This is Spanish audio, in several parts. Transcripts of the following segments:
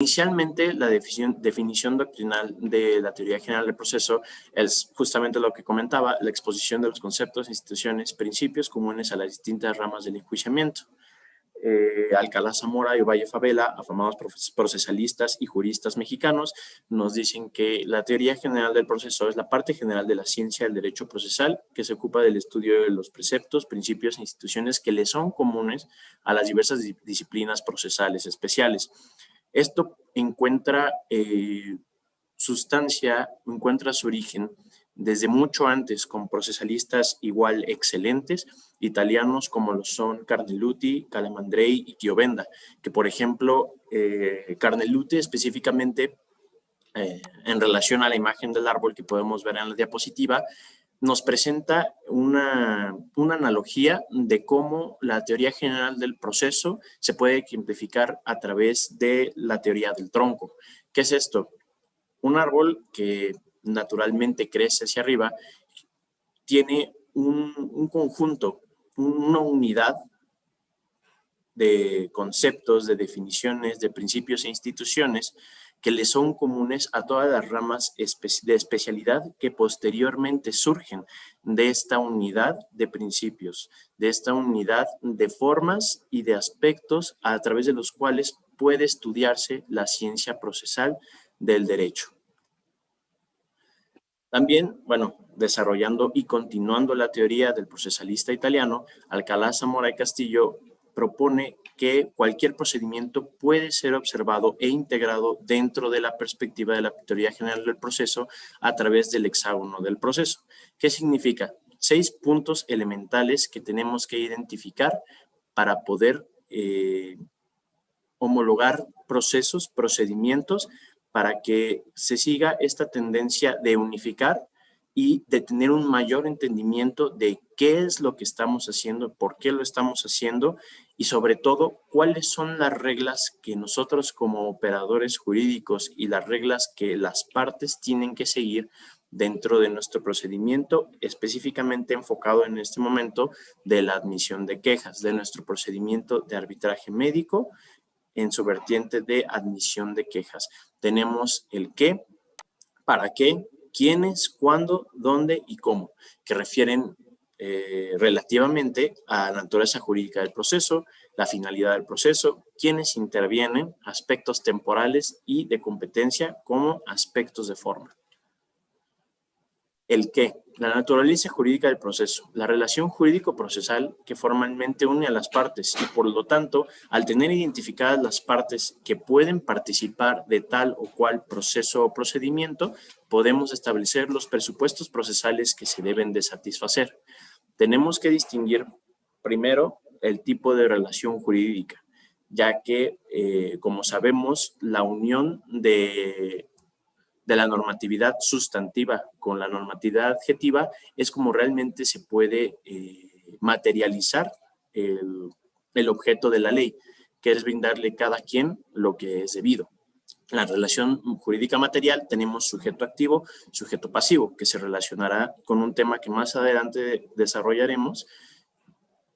Inicialmente, la definición doctrinal de la teoría general del proceso es justamente lo que comentaba, la exposición de los conceptos, instituciones, principios comunes a las distintas ramas del enjuiciamiento. Alcalá Zamora y Valle Favela, afamados procesalistas y juristas mexicanos, nos dicen que la teoría general del proceso es la parte general de la ciencia del derecho procesal que se ocupa del estudio de los preceptos, principios e instituciones que le son comunes a las diversas disciplinas procesales especiales. Esto encuentra sustancia, encuentra su origen desde mucho antes con procesalistas igual excelentes, italianos como lo son Carneluti, Calamandrei y Chiovenda, que por ejemplo, Carneluti específicamente en relación a la imagen del árbol que podemos ver en la diapositiva, nos presenta una analogía de cómo la teoría general del proceso se puede ejemplificar a través de la teoría del tronco. ¿Qué es esto? Un árbol que naturalmente crece hacia arriba tiene un conjunto, una unidad de conceptos, de definiciones, de principios e instituciones que le son comunes a todas las ramas de especialidad que posteriormente surgen de esta unidad de principios, de esta unidad de formas y de aspectos a través de los cuales puede estudiarse la ciencia procesal del derecho. También, bueno, desarrollando y continuando la teoría del procesalista italiano, Alcalá Zamora y Castillo propone que cualquier procedimiento puede ser observado e integrado dentro de la perspectiva de la teoría general del proceso a través del hexágono del proceso. ¿Qué significa? 6 puntos elementales que tenemos que identificar para poder homologar procesos, procedimientos, para que se siga esta tendencia de unificar y de tener un mayor entendimiento de qué es lo que estamos haciendo, por qué lo estamos haciendo y sobre todo cuáles son las reglas que nosotros como operadores jurídicos y las reglas que las partes tienen que seguir dentro de nuestro procedimiento, específicamente enfocado en este momento de la admisión de quejas, de nuestro procedimiento de arbitraje médico en su vertiente de admisión de quejas. Tenemos el qué, para qué, quiénes, cuándo, dónde y cómo, que refieren relativamente a la naturaleza jurídica del proceso, la finalidad del proceso, quiénes intervienen, aspectos temporales y de competencia como aspectos de forma. El qué, la naturaleza jurídica del proceso, la relación jurídico-procesal que formalmente une a las partes y por lo tanto, al tener identificadas las partes que pueden participar de tal o cual proceso o procedimiento, podemos establecer los presupuestos procesales que se deben de satisfacer. Tenemos que distinguir primero el tipo de relación jurídica, ya que, como sabemos, la unión de la normatividad sustantiva con la normatividad adjetiva es como realmente se puede materializar el objeto de la ley, que es brindarle a cada quien lo que es debido. En la relación jurídica material tenemos sujeto activo, sujeto pasivo, que se relacionará con un tema que más adelante desarrollaremos,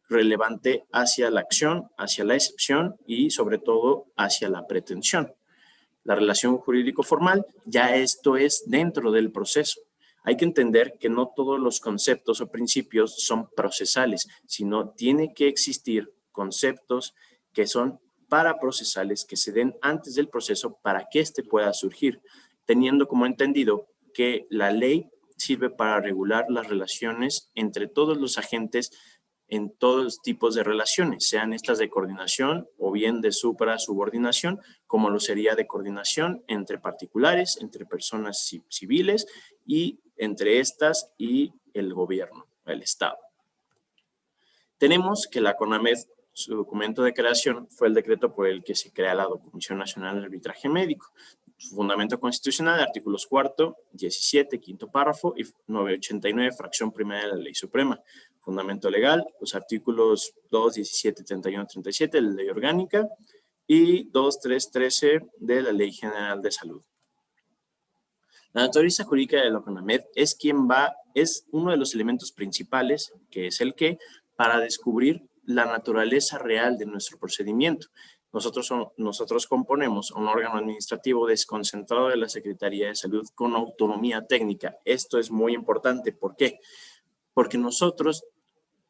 relevante hacia la acción, hacia la excepción y sobre todo hacia la pretensión. La relación jurídico-formal, ya esto es dentro del proceso. Hay que entender que no todos los conceptos o principios son procesales, sino tiene que existir conceptos que son paraprocesales, que se den antes del proceso para que éste pueda surgir, teniendo como entendido que la ley sirve para regular las relaciones entre todos los agentes en todos los tipos de relaciones, sean estas de coordinación o bien de supra-subordinación, como lo sería de coordinación entre particulares, entre personas civiles y entre estas y el gobierno, el Estado. Tenemos que la CONAMED, su documento de creación fue el decreto por el que se crea la Comisión Nacional de Arbitraje Médico. Su fundamento constitucional, artículos 4, 17, quinto párrafo y 989, fracción primera de la Ley Suprema. Fundamento legal, los artículos 2, 17, 31, 37 de la Ley Orgánica y 2, 3, 13 de la Ley General de Salud. La naturaleza jurídica de la CONAMED es uno de los elementos principales, que es el qué, para descubrir la naturaleza real de nuestro procedimiento. Nosotros componemos un órgano administrativo desconcentrado de la Secretaría de Salud con autonomía técnica. Esto es muy importante. ¿Por qué? Porque nosotros,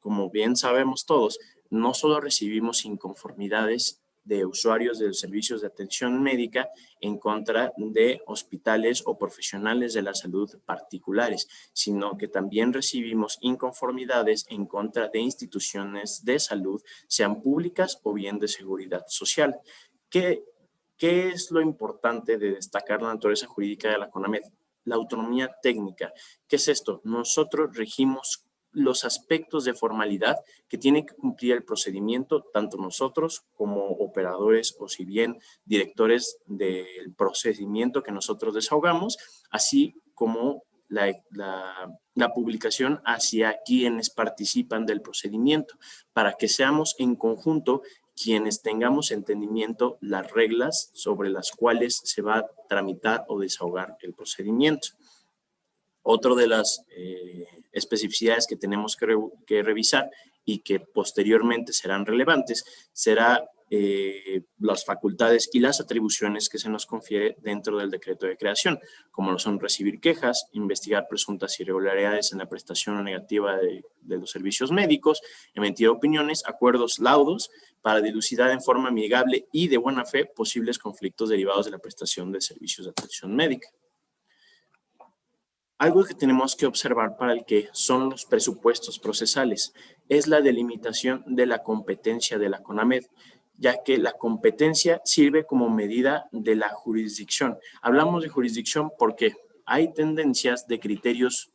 como bien sabemos todos, no solo recibimos inconformidades de usuarios de los servicios de atención médica en contra de hospitales o profesionales de la salud particulares, sino que también recibimos inconformidades en contra de instituciones de salud, sean públicas o bien de seguridad social. ¿Qué es lo importante de destacar la naturaleza jurídica de la CONAMED? La autonomía técnica. ¿Qué es esto? Nosotros regimos los aspectos de formalidad que tiene que cumplir el procedimiento, tanto nosotros como operadores o si bien directores del procedimiento que nosotros desahogamos, así como la publicación hacia quienes participan del procedimiento, para que seamos en conjunto quienes tengamos entendimiento las reglas sobre las cuales se va a tramitar o desahogar el procedimiento. Otra de las especificidades que tenemos que revisar y que posteriormente serán relevantes será las facultades y las atribuciones que se nos confiere dentro del decreto de creación, como lo son recibir quejas, investigar presuntas irregularidades en la prestación negativa de los servicios médicos, emitir opiniones, acuerdos, laudos, para dilucidar en forma amigable y de buena fe posibles conflictos derivados de la prestación de servicios de atención médica. Algo que tenemos que observar para el que son los presupuestos procesales es la delimitación de la competencia de la CONAMED, ya que la competencia sirve como medida de la jurisdicción. Hablamos de jurisdicción porque hay tendencias de criterios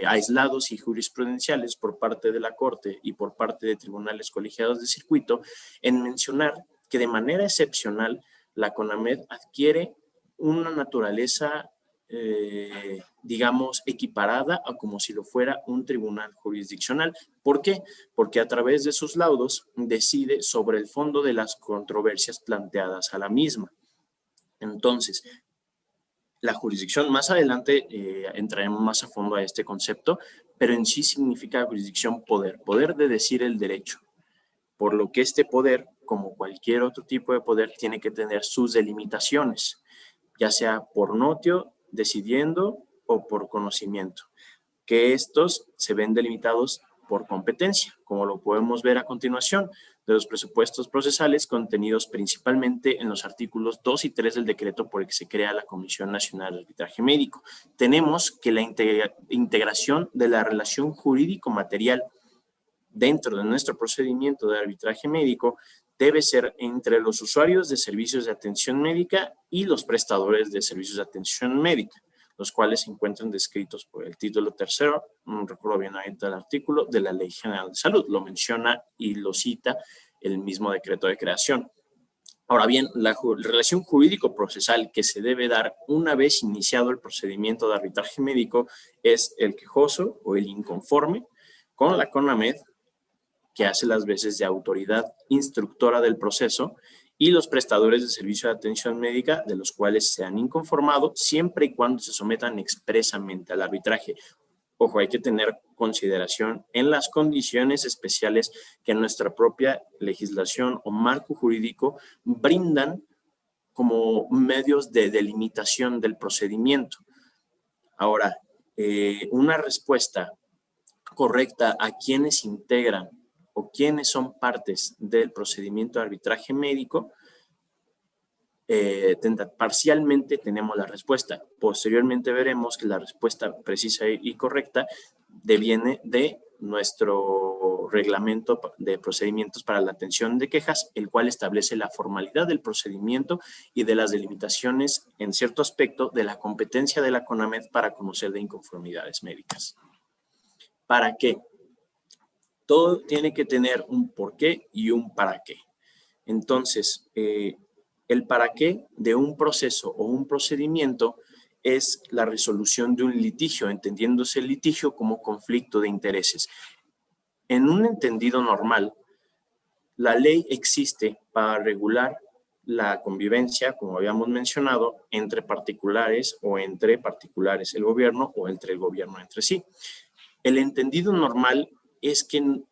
aislados y jurisprudenciales por parte de la Corte y por parte de tribunales colegiados de circuito en mencionar que de manera excepcional la CONAMED adquiere una naturaleza digamos, equiparada a como si lo fuera un tribunal jurisdiccional. ¿Por qué? Porque a través de sus laudos decide sobre el fondo de las controversias planteadas a la misma. Entonces, la jurisdicción, más adelante entraremos más a fondo a este concepto, pero en sí significa jurisdicción poder de decir el derecho. Por lo que este poder, como cualquier otro tipo de poder, tiene que tener sus delimitaciones, ya sea por notio, decidiendo o por conocimiento, que estos se ven delimitados por competencia, como lo podemos ver a continuación de los presupuestos procesales contenidos principalmente en los artículos 2 y 3 del decreto por el que se crea la Comisión Nacional de Arbitraje Médico. Tenemos que la integración de la relación jurídico-material dentro de nuestro procedimiento de arbitraje médico debe ser entre los usuarios de servicios de atención médica y los prestadores de servicios de atención médica, los cuales se encuentran descritos por el título tercero, no recuerdo bien ahorita el artículo, de la Ley General de Salud. Lo menciona y lo cita el mismo decreto de creación. Ahora bien, la relación jurídico-procesal que se debe dar una vez iniciado el procedimiento de arbitraje médico es el quejoso o el inconforme con la CONAMED, que hace las veces de autoridad instructora del proceso, y los prestadores de servicio de atención médica de los cuales se han inconformado siempre y cuando se sometan expresamente al arbitraje. Ojo, hay que tener consideración en las condiciones especiales que nuestra propia legislación o marco jurídico brindan como medios de delimitación del procedimiento. Ahora, una respuesta correcta a quienes integran o quienes son partes del procedimiento de arbitraje médico, parcialmente tenemos la respuesta. Posteriormente veremos que la respuesta precisa y correcta deviene de nuestro reglamento de procedimientos para la atención de quejas, el cual establece la formalidad del procedimiento y de las delimitaciones en cierto aspecto de la competencia de la CONAMED para conocer de inconformidades médicas. ¿Para qué? Todo tiene que tener un por qué y un para qué. Entonces, el para qué de un proceso o un procedimiento es la resolución de un litigio, entendiéndose el litigio como conflicto de intereses. En un entendido normal, la ley existe para regular la convivencia, como habíamos mencionado, entre particulares o entre particulares el gobierno o entre el gobierno entre sí. El entendido normal es que en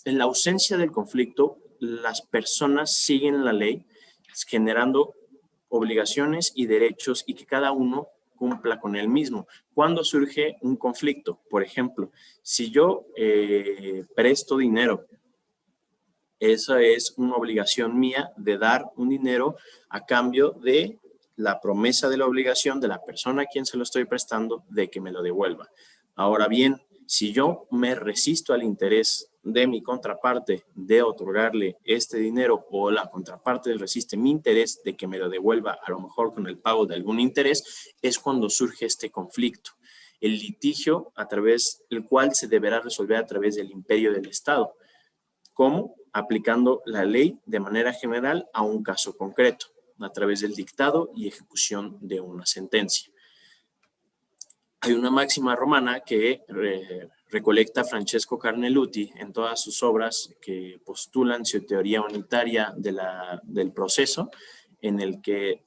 la ausencia del conflicto las personas siguen la ley, generando obligaciones y derechos y que cada uno cumpla con el mismo. Cuando surge un conflicto, por ejemplo, si yo presto dinero, esa es una obligación mía de dar un dinero a cambio de la promesa de la obligación de la persona a quien se lo estoy prestando de que me lo devuelva. Ahora bien, si yo me resisto al interés de mi contraparte de otorgarle este dinero o la contraparte resiste mi interés de que me lo devuelva, a lo mejor con el pago de algún interés, es cuando surge este conflicto. El litigio a través del cual se deberá resolver a través del imperio del Estado. ¿Cómo? Aplicando la ley de manera general a un caso concreto, a través del dictado y ejecución de una sentencia. Hay una máxima romana que recolecta Francesco Carneluti en todas sus obras que postulan su teoría unitaria del proceso, en el que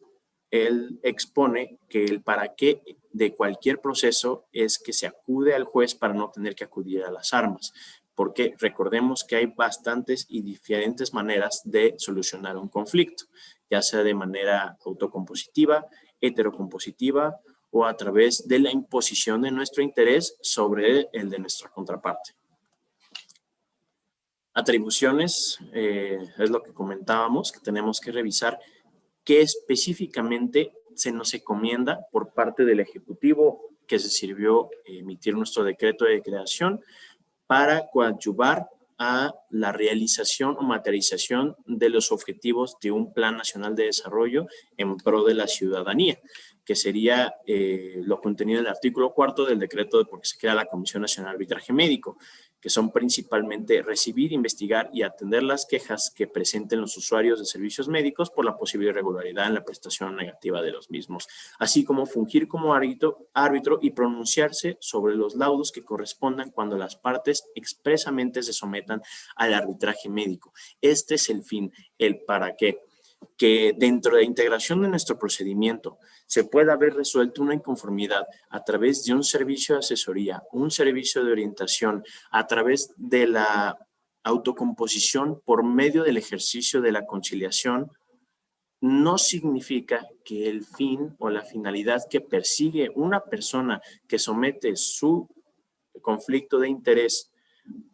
él expone que el para qué de cualquier proceso es que se acude al juez para no tener que acudir a las armas, porque recordemos que hay bastantes y diferentes maneras de solucionar un conflicto, ya sea de manera autocompositiva, heterocompositiva o a través de la imposición de nuestro interés sobre el de nuestra contraparte. Atribuciones, es lo que comentábamos, que tenemos que revisar qué específicamente se nos encomienda por parte del Ejecutivo que se sirvió emitir nuestro decreto de creación para coadyuvar a la realización o materialización de los objetivos de un Plan Nacional de Desarrollo en pro de la ciudadanía, que sería lo contenido en el artículo 4 del decreto de por qué se crea la Comisión Nacional de Arbitraje Médico, que son principalmente recibir, investigar y atender las quejas que presenten los usuarios de servicios médicos por la posible irregularidad en la prestación negativa de los mismos, así como fungir como árbitro y pronunciarse sobre los laudos que correspondan cuando las partes expresamente se sometan al arbitraje médico. Este es el fin, el para qué. Que dentro de la integración de nuestro procedimiento se pueda haber resuelto una inconformidad a través de un servicio de asesoría, un servicio de orientación, a través de la autocomposición por medio del ejercicio de la conciliación, no significa que el fin o la finalidad que persigue una persona que somete su conflicto de interés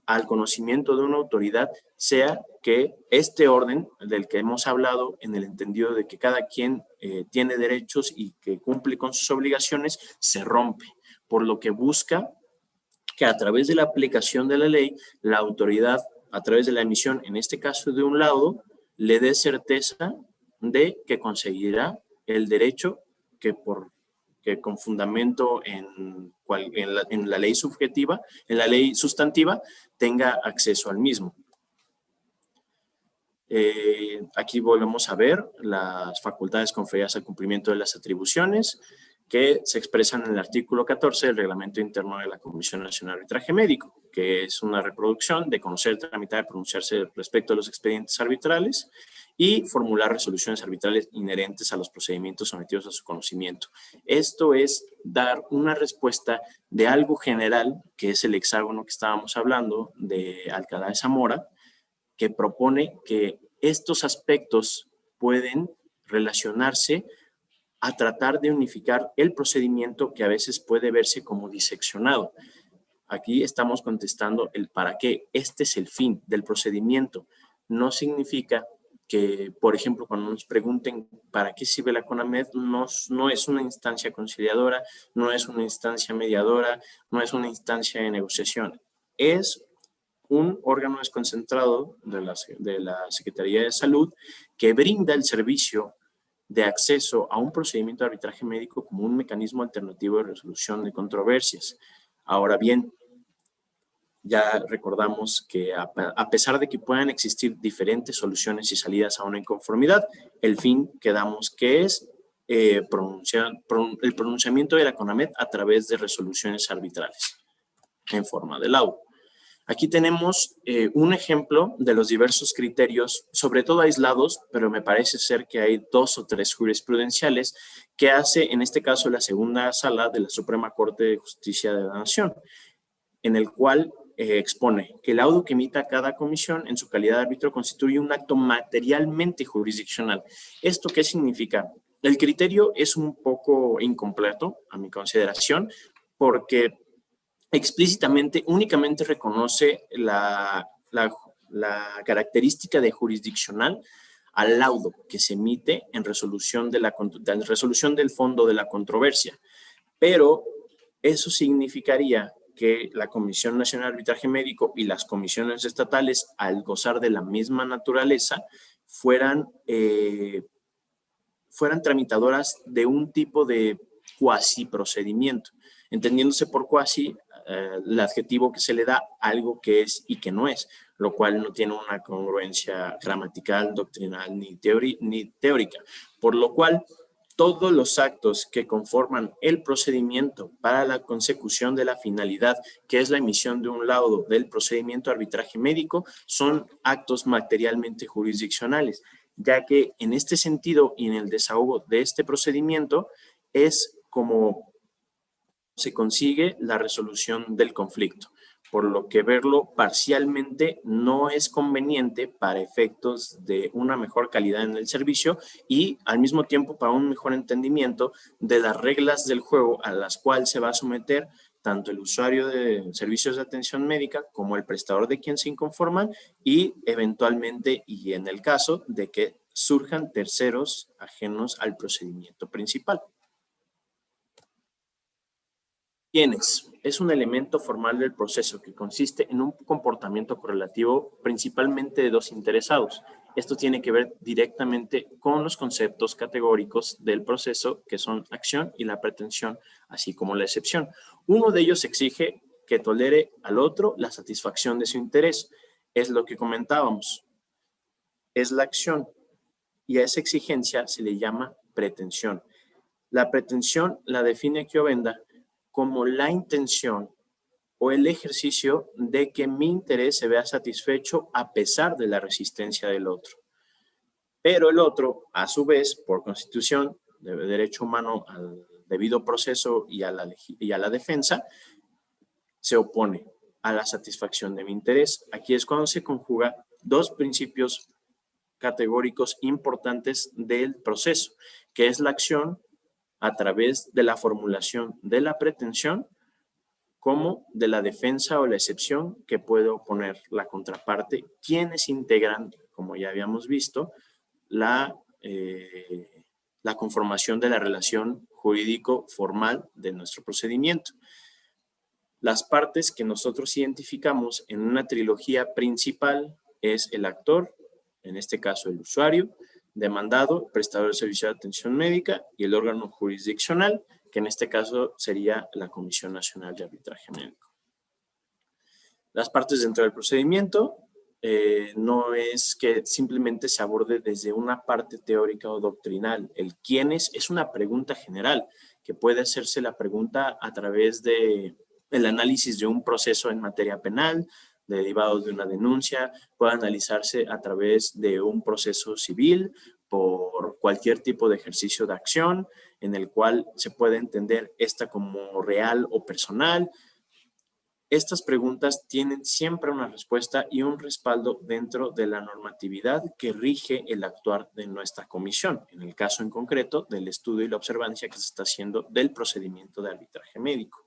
al conocimiento de una autoridad sea que este orden del que hemos hablado, en el entendido de que cada quien tiene derechos y que cumple con sus obligaciones, se rompe, por lo que busca que a través de la aplicación de la ley, la autoridad, a través de la emisión, en este caso de un laudo, le dé certeza de que conseguirá el derecho que con fundamento en la ley subjetiva, en la ley sustantiva, tenga acceso al mismo. Aquí volvemos a ver las facultades conferidas al cumplimiento de las atribuciones que se expresan en el artículo 14 del Reglamento Interno de la Comisión Nacional de Arbitraje Médico, que es una reproducción de conocer, tramitar y pronunciarse respecto a los expedientes arbitrales y formular resoluciones arbitrales inherentes a los procedimientos sometidos a su conocimiento. Esto es dar una respuesta de algo general, que es el hexágono que estábamos hablando de Alcalá de Zamora, que propone que estos aspectos pueden relacionarse a tratar de unificar el procedimiento que a veces puede verse como diseccionado. Aquí estamos contestando el para qué. Este es el fin del procedimiento. No significa que, por ejemplo, cuando nos pregunten para qué sirve la CONAMED, no es una instancia conciliadora, no es una instancia mediadora, no es una instancia de negociación. Es un órgano desconcentrado de la Secretaría de Salud que brinda el servicio de acceso a un procedimiento de arbitraje médico como un mecanismo alternativo de resolución de controversias. Ahora bien, ya recordamos que a pesar de que puedan existir diferentes soluciones y salidas a una inconformidad, el fin que damos que es el pronunciamiento de la CONAMED a través de resoluciones arbitrales en forma de laudo. Aquí tenemos un ejemplo de los diversos criterios, sobre todo aislados, pero me parece ser que hay 2 o 3 jurisprudenciales que hace, en este caso, la segunda sala de la Suprema Corte de Justicia de la Nación, en el cual expone que el laudo que emita cada comisión en su calidad de árbitro constituye un acto materialmente jurisdiccional. ¿Esto qué significa? El criterio es un poco incompleto, a mi consideración, porque explícitamente únicamente reconoce la característica de jurisdiccional al laudo que se emite en resolución del fondo de la controversia. Pero eso significaría que la Comisión Nacional de Arbitraje Médico y las comisiones estatales, al gozar de la misma naturaleza, fueran tramitadoras de un tipo de cuasi procedimiento, entendiéndose por cuasi el adjetivo que se le da a algo que es y que no es, lo cual no tiene una congruencia gramatical, doctrinal ni teórica, por lo cual todos los actos que conforman el procedimiento para la consecución de la finalidad, que es la emisión de un laudo del procedimiento de arbitraje médico, son actos materialmente jurisdiccionales, ya que en este sentido y en el desahogo de este procedimiento es como se consigue la resolución del conflicto, por lo que verlo parcialmente no es conveniente para efectos de una mejor calidad en el servicio y al mismo tiempo para un mejor entendimiento de las reglas del juego a las cuales se va a someter tanto el usuario de servicios de atención médica como el prestador de quien se inconforman y eventualmente y en el caso de que surjan terceros ajenos al procedimiento principal. ¿Quiénes? Es un elemento formal del proceso que consiste en un comportamiento correlativo principalmente de dos interesados. Esto tiene que ver directamente con los conceptos categóricos del proceso que son acción y la pretensión, así como la excepción. Uno de ellos exige que tolere al otro la satisfacción de su interés. Es lo que comentábamos. Es la acción y a esa exigencia se le llama pretensión. La pretensión la define Chiovenda como la intención o el ejercicio de que mi interés se vea satisfecho a pesar de la resistencia del otro. Pero el otro, a su vez, por constitución, de derecho humano al debido proceso y a la defensa, se opone a la satisfacción de mi interés. Aquí es cuando se conjuga dos principios categóricos importantes del proceso, que es la acción a través de la formulación de la pretensión como de la defensa o la excepción que puede oponer la contraparte, quienes integran, como ya habíamos visto, la conformación de la relación jurídico-formal de nuestro procedimiento. Las partes que nosotros identificamos en una trilogía principal es el actor, en este caso el usuario, demandado, prestador de servicio de atención médica y el órgano jurisdiccional, que en este caso sería la Comisión Nacional de Arbitraje Médico. Las partes dentro del procedimiento no es que simplemente se aborde desde una parte teórica o doctrinal. El quiénes es una pregunta general, que puede hacerse la pregunta a través del análisis de un proceso en materia penal, derivados de una denuncia, puede analizarse a través de un proceso civil por cualquier tipo de ejercicio de acción en el cual se puede entender esta como real o personal. Estas preguntas tienen siempre una respuesta y un respaldo dentro de la normatividad que rige el actuar de nuestra comisión, en el caso en concreto del estudio y la observancia que se está haciendo del procedimiento de arbitraje médico,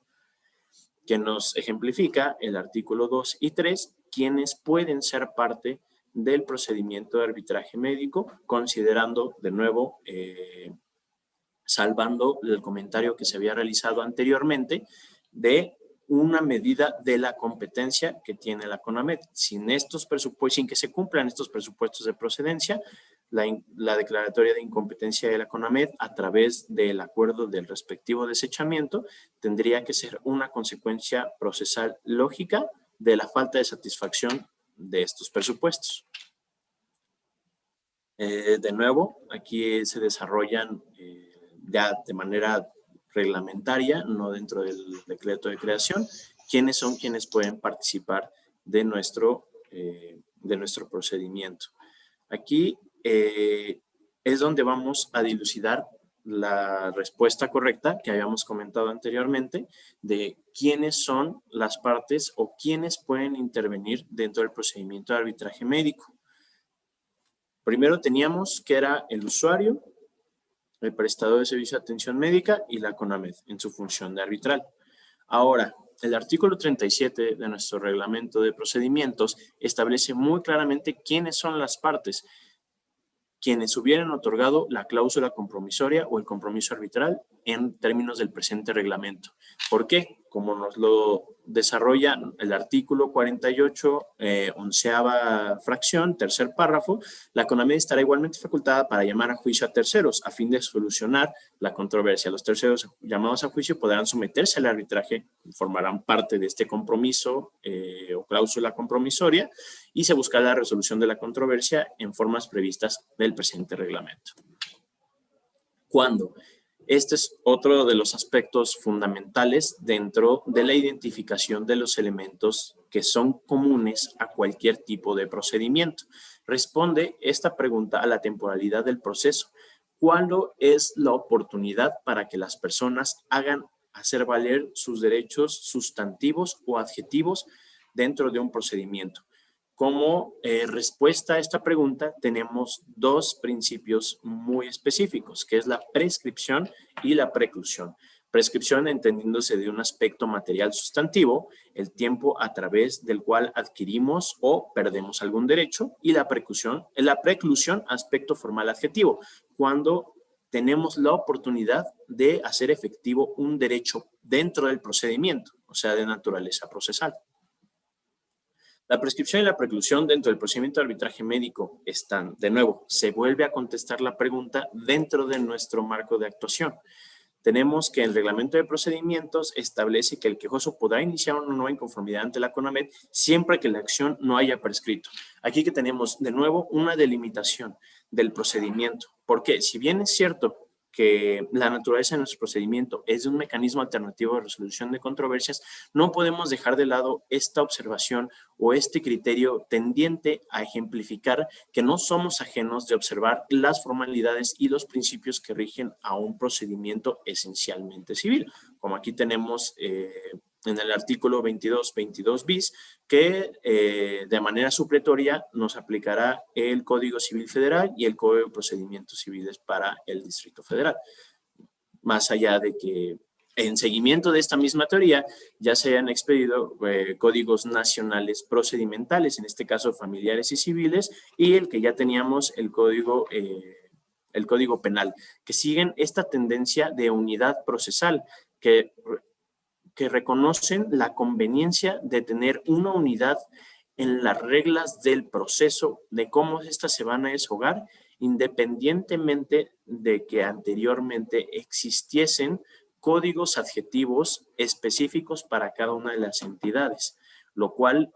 que nos ejemplifica el artículo 2 y 3, quienes pueden ser parte del procedimiento de arbitraje médico, considerando de nuevo, salvando el comentario que se había realizado anteriormente de una medida de la competencia que tiene la CONAMED. Sin que se cumplan estos presupuestos de procedencia, la declaratoria de incompetencia de la CONAMED a través del acuerdo del respectivo desechamiento tendría que ser una consecuencia procesal lógica de la falta de satisfacción de estos presupuestos. De nuevo, aquí se desarrollan ya de manera reglamentaria, no dentro del decreto de creación, quiénes son quienes pueden participar de nuestro procedimiento. Aquí es donde vamos a dilucidar la respuesta correcta que habíamos comentado anteriormente de quiénes son las partes o quiénes pueden intervenir dentro del procedimiento de arbitraje médico. Primero teníamos que era el usuario, el prestador de servicio de atención médica y la CONAMED en su función de arbitral. Ahora, el artículo 37 de nuestro reglamento de procedimientos establece muy claramente quiénes son las partes, quienes hubieran otorgado la cláusula compromisoria o el compromiso arbitral en términos del presente reglamento. ¿Por qué? Como nos lo desarrolla el artículo 48, onceava fracción, tercer párrafo, la CONAMED estará igualmente facultada para llamar a juicio a terceros a fin de solucionar la controversia. Los terceros llamados a juicio podrán someterse al arbitraje, formarán parte de este compromiso o cláusula compromisoria y se buscará la resolución de la controversia en formas previstas del presente reglamento. ¿Cuándo? Este es otro de los aspectos fundamentales dentro de la identificación de los elementos que son comunes a cualquier tipo de procedimiento. Responde esta pregunta a la temporalidad del proceso. ¿Cuándo es la oportunidad para que las personas hagan hacer valer sus derechos sustantivos o adjetivos dentro de un procedimiento? Como respuesta a esta pregunta tenemos dos principios muy específicos, que es la prescripción y la preclusión. Prescripción entendiéndose de un aspecto material sustantivo, el tiempo a través del cual adquirimos o perdemos algún derecho, y la preclusión, aspecto formal adjetivo, cuando tenemos la oportunidad de hacer efectivo un derecho dentro del procedimiento, o sea, de naturaleza procesal. La prescripción y la preclusión dentro del procedimiento de arbitraje médico están, de nuevo, se vuelve a contestar la pregunta dentro de nuestro marco de actuación. Tenemos que el reglamento de procedimientos establece que el quejoso podrá iniciar una nueva inconformidad ante la CONAMED siempre que la acción no haya prescrito. Aquí que tenemos, de nuevo, una delimitación del procedimiento. Porque si bien es cierto que la naturaleza de nuestro procedimiento es de un mecanismo alternativo de resolución de controversias, no podemos dejar de lado esta observación o este criterio tendiente a ejemplificar que no somos ajenos de observar las formalidades y los principios que rigen a un procedimiento esencialmente civil. Como aquí tenemos en el artículo 22 bis, que de manera supletoria nos aplicará el Código Civil Federal y el Código de Procedimientos Civiles para el Distrito Federal. Más allá de que en seguimiento de esta misma teoría ya se hayan expedido códigos nacionales procedimentales, en este caso familiares y civiles, y el que ya teníamos el Código Penal, que siguen esta tendencia de unidad procesal, que reconocen la conveniencia de tener una unidad en las reglas del proceso, de cómo estas se van a deshogar, independientemente de que anteriormente existiesen códigos adjetivos específicos para cada una de las entidades, lo cual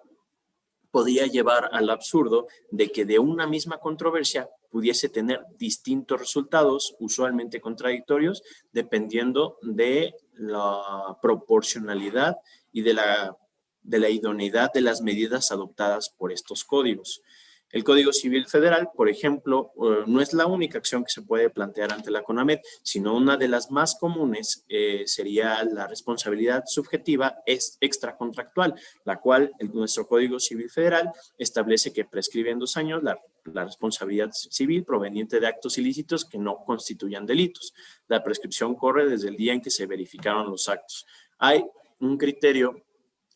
podía llevar al absurdo de que de una misma controversia pudiese tener distintos resultados, usualmente contradictorios, dependiendo de la proporcionalidad y de la idoneidad de las medidas adoptadas por estos códigos. El Código Civil Federal, por ejemplo, no es la única acción que se puede plantear ante la CONAMED, sino una de las más comunes sería la responsabilidad subjetiva extracontractual, la cual nuestro Código Civil Federal establece que prescribe en 2 años la responsabilidad civil proveniente de actos ilícitos que no constituyan delitos. La prescripción corre desde el día en que se verificaron los actos. Hay un criterio,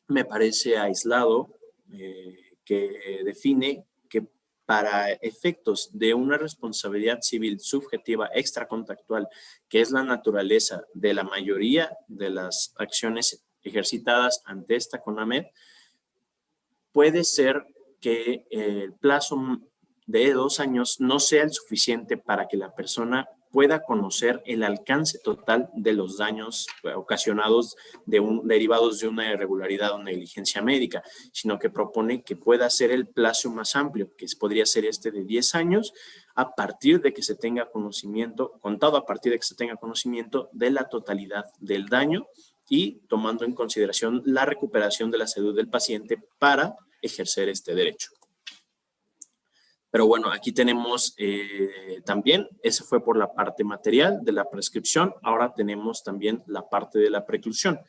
me parece aislado, que define que para efectos de una responsabilidad civil subjetiva extracontractual, que es la naturaleza de la mayoría de las acciones ejercitadas ante esta CONAMED, puede ser que el plazo de 2 años no sea el suficiente para que la persona pueda conocer el alcance total de los daños ocasionados derivados de una irregularidad o negligencia médica, sino que propone que pueda ser el plazo más amplio, que podría ser este de 10 años, a partir de que se tenga conocimiento, contado a partir de que se tenga conocimiento de la totalidad del daño y tomando en consideración la recuperación de la salud del paciente para ejercer este derecho. Pero bueno, aquí tenemos también, ese fue por la parte material de la prescripción. Ahora tenemos también la parte de la preclusión,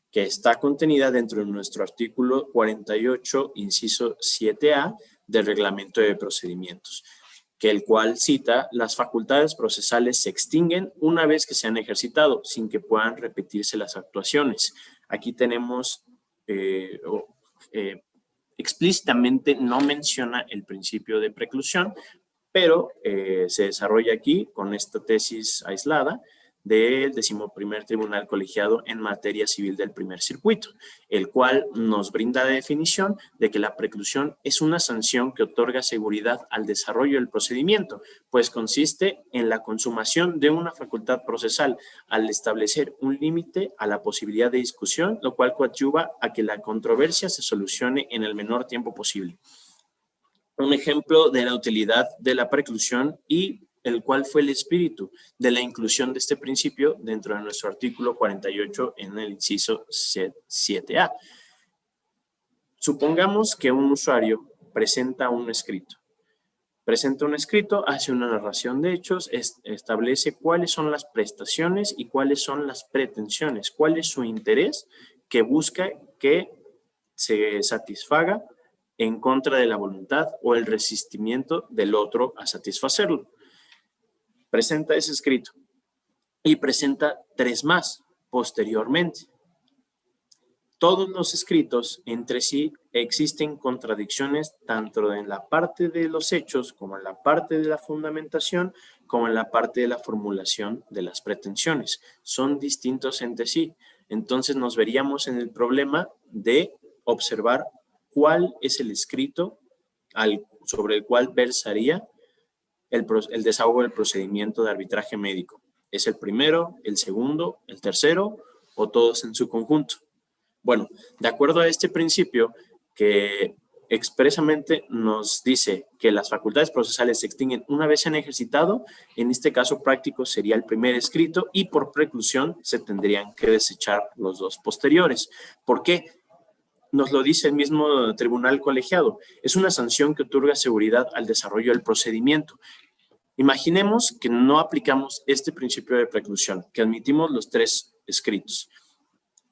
que está contenida dentro de nuestro artículo 48, inciso 7A del Reglamento de Procedimientos, que el cual cita: las facultades procesales se extinguen una vez que se han ejercitado, sin que puedan repetirse las actuaciones. Aquí tenemos explícitamente no menciona el principio de preclusión, pero se desarrolla aquí con esta tesis aislada del 11º Tribunal Colegiado en Materia Civil del Primer Circuito, el cual nos brinda la definición de que la preclusión es una sanción que otorga seguridad al desarrollo del procedimiento, pues consiste en la consumación de una facultad procesal al establecer un límite a la posibilidad de discusión, lo cual coadyuva a que la controversia se solucione en el menor tiempo posible. Un ejemplo de la utilidad de la preclusión y el cual fue el espíritu de la inclusión de este principio dentro de nuestro artículo 48 en el inciso 7A. Supongamos que un usuario presenta un escrito. Hace una narración de hechos, establece cuáles son las prestaciones y cuáles son las pretensiones, cuál es su interés que busca que se satisfaga en contra de la voluntad o el resistimiento del otro a satisfacerlo. Presenta ese escrito y presenta 3 más posteriormente. Todos los escritos entre sí existen contradicciones tanto en la parte de los hechos como en la parte de la fundamentación como en la parte de la formulación de las pretensiones. Son distintos entre sí. Entonces nos veríamos en el problema de observar cuál es el escrito sobre el cual versaría el desahogo del procedimiento de arbitraje médico. ¿Es el primero, el segundo, el tercero o todos en su conjunto? Bueno, de acuerdo a este principio que expresamente nos dice que las facultades procesales se extinguen una vez se han ejercitado, en este caso práctico sería el primer escrito y por preclusión se tendrían que desechar los 2 posteriores. ¿Por qué? Nos lo dice el mismo tribunal colegiado. Es una sanción que otorga seguridad al desarrollo del procedimiento. Imaginemos que no aplicamos este principio de preclusión, que admitimos los 3 escritos.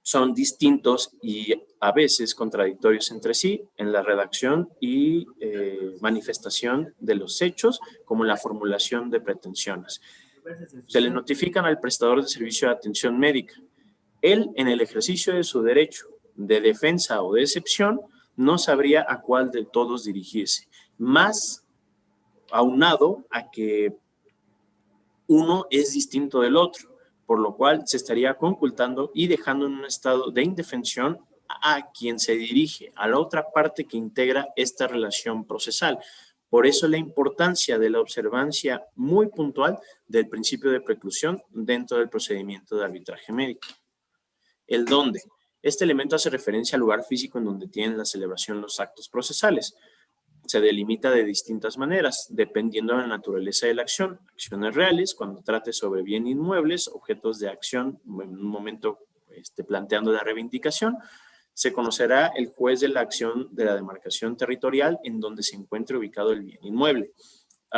Son distintos y a veces contradictorios entre sí en la redacción y manifestación de los hechos, como la formulación de pretensiones. Se le notifican al prestador de servicio de atención médica. Él, en el ejercicio de su derecho de defensa o de excepción, no sabría a cuál de todos dirigirse, más aunado a que uno es distinto del otro, por lo cual se estaría concultando y dejando en un estado de indefensión a quien se dirige, a la otra parte que integra esta relación procesal. Por eso la importancia de la observancia muy puntual del principio de preclusión dentro del procedimiento de arbitraje médico. El dónde. Este elemento hace referencia al lugar físico en donde tienen la celebración los actos procesales. Se delimita de distintas maneras, dependiendo de la naturaleza de la acción. Acciones reales, cuando trate sobre bien inmuebles, objetos de acción, en un momento planteando la reivindicación, se conocerá el juez de la acción de la demarcación territorial en donde se encuentre ubicado el bien inmueble.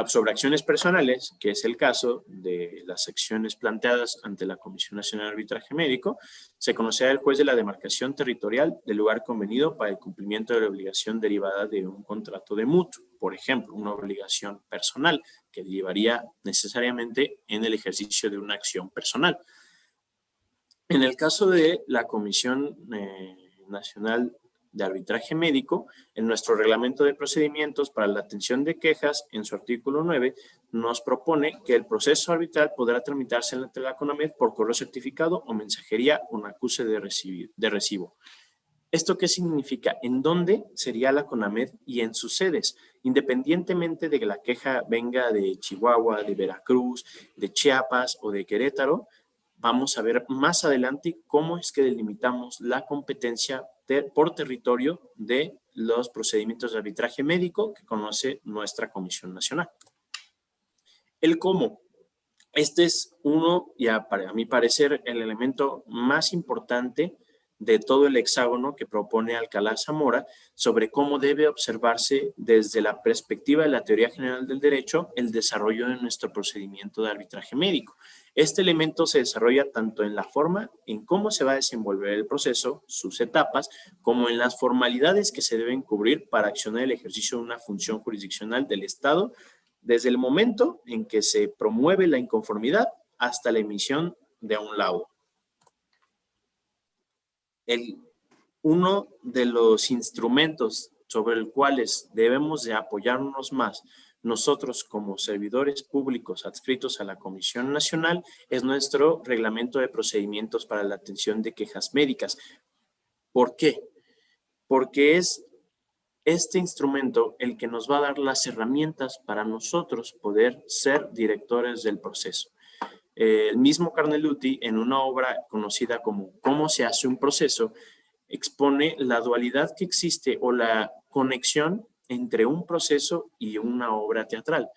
Sobre acciones personales, que es el caso de las acciones planteadas ante la Comisión Nacional de Arbitraje Médico, se conocerá el juez de la demarcación territorial del lugar convenido para el cumplimiento de la obligación derivada de un contrato de mutuo, por ejemplo, una obligación personal que derivaría necesariamente en el ejercicio de una acción personal. En el caso de la Comisión Nacional de Arbitraje Médico, en nuestro reglamento de procedimientos para la atención de quejas, en su artículo 9, nos propone que el proceso arbitral podrá tramitarse ante la CONAMED por correo certificado o mensajería con acuse de recibo. ¿Esto qué significa? ¿En dónde sería la CONAMED y en sus sedes? Independientemente de que la queja venga de Chihuahua, de Veracruz, de Chiapas o de Querétaro, vamos a ver más adelante cómo es que delimitamos la competencia por territorio de los procedimientos de arbitraje médico que conoce nuestra Comisión Nacional. El cómo. Este es uno, y para mi parecer, el elemento más importante de todo el hexágono que propone Alcalá Zamora sobre cómo debe observarse desde la perspectiva de la teoría general del derecho el desarrollo de nuestro procedimiento de arbitraje médico. Este elemento se desarrolla tanto en la forma, en cómo se va a desenvolver el proceso, sus etapas, como en las formalidades que se deben cubrir para accionar el ejercicio de una función jurisdiccional del Estado, desde el momento en que se promueve la inconformidad hasta la emisión de un laudo. Uno de los instrumentos sobre los cuales debemos de apoyarnos más nosotros como servidores públicos adscritos a la Comisión Nacional es nuestro reglamento de procedimientos para la atención de quejas médicas. ¿Por qué? Porque es este instrumento el que nos va a dar las herramientas para nosotros poder ser directores del proceso. El mismo Carneluti, en una obra conocida como ¿Cómo se hace un proceso?, expone la dualidad que existe o la conexión entre un proceso y una obra teatral.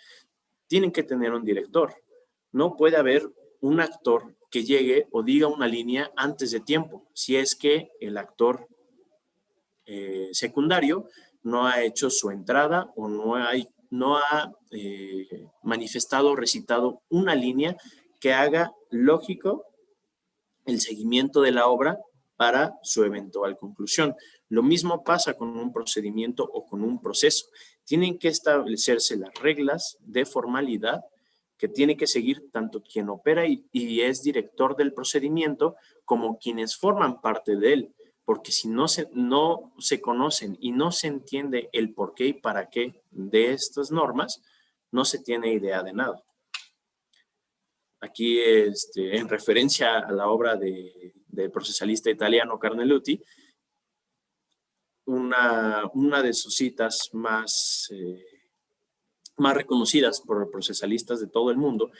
Tienen que tener un director. No puede haber un actor que llegue o diga una línea antes de tiempo, si es que el actor secundario no ha hecho su entrada o no ha manifestado o recitado una línea que haga lógico el seguimiento de la obra para su eventual conclusión. Lo mismo pasa con un procedimiento o con un proceso. Tienen que establecerse las reglas de formalidad que tiene que seguir tanto quien opera y es director del procedimiento como quienes forman parte de él, porque si no se conocen y no se entiende el por qué y para qué de estas normas, no se tiene idea de nada. Aquí, en referencia a la obra del procesalista italiano Carneluti, una de sus citas más reconocidas por procesalistas de todo el mundo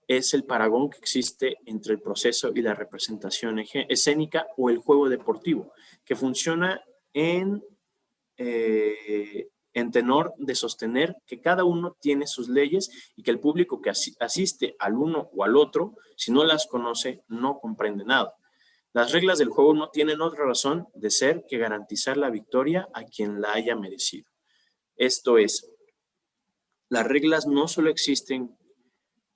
es el parangón que existe entre el proceso y la representación escénica o el juego deportivo, que funciona en tenor de sostener que cada uno tiene sus leyes y que el público que asiste al uno o al otro, si no las conoce, no comprende nada. Las reglas del juego no tienen otra razón de ser que garantizar la victoria a quien la haya merecido. Esto es, las reglas no solo existen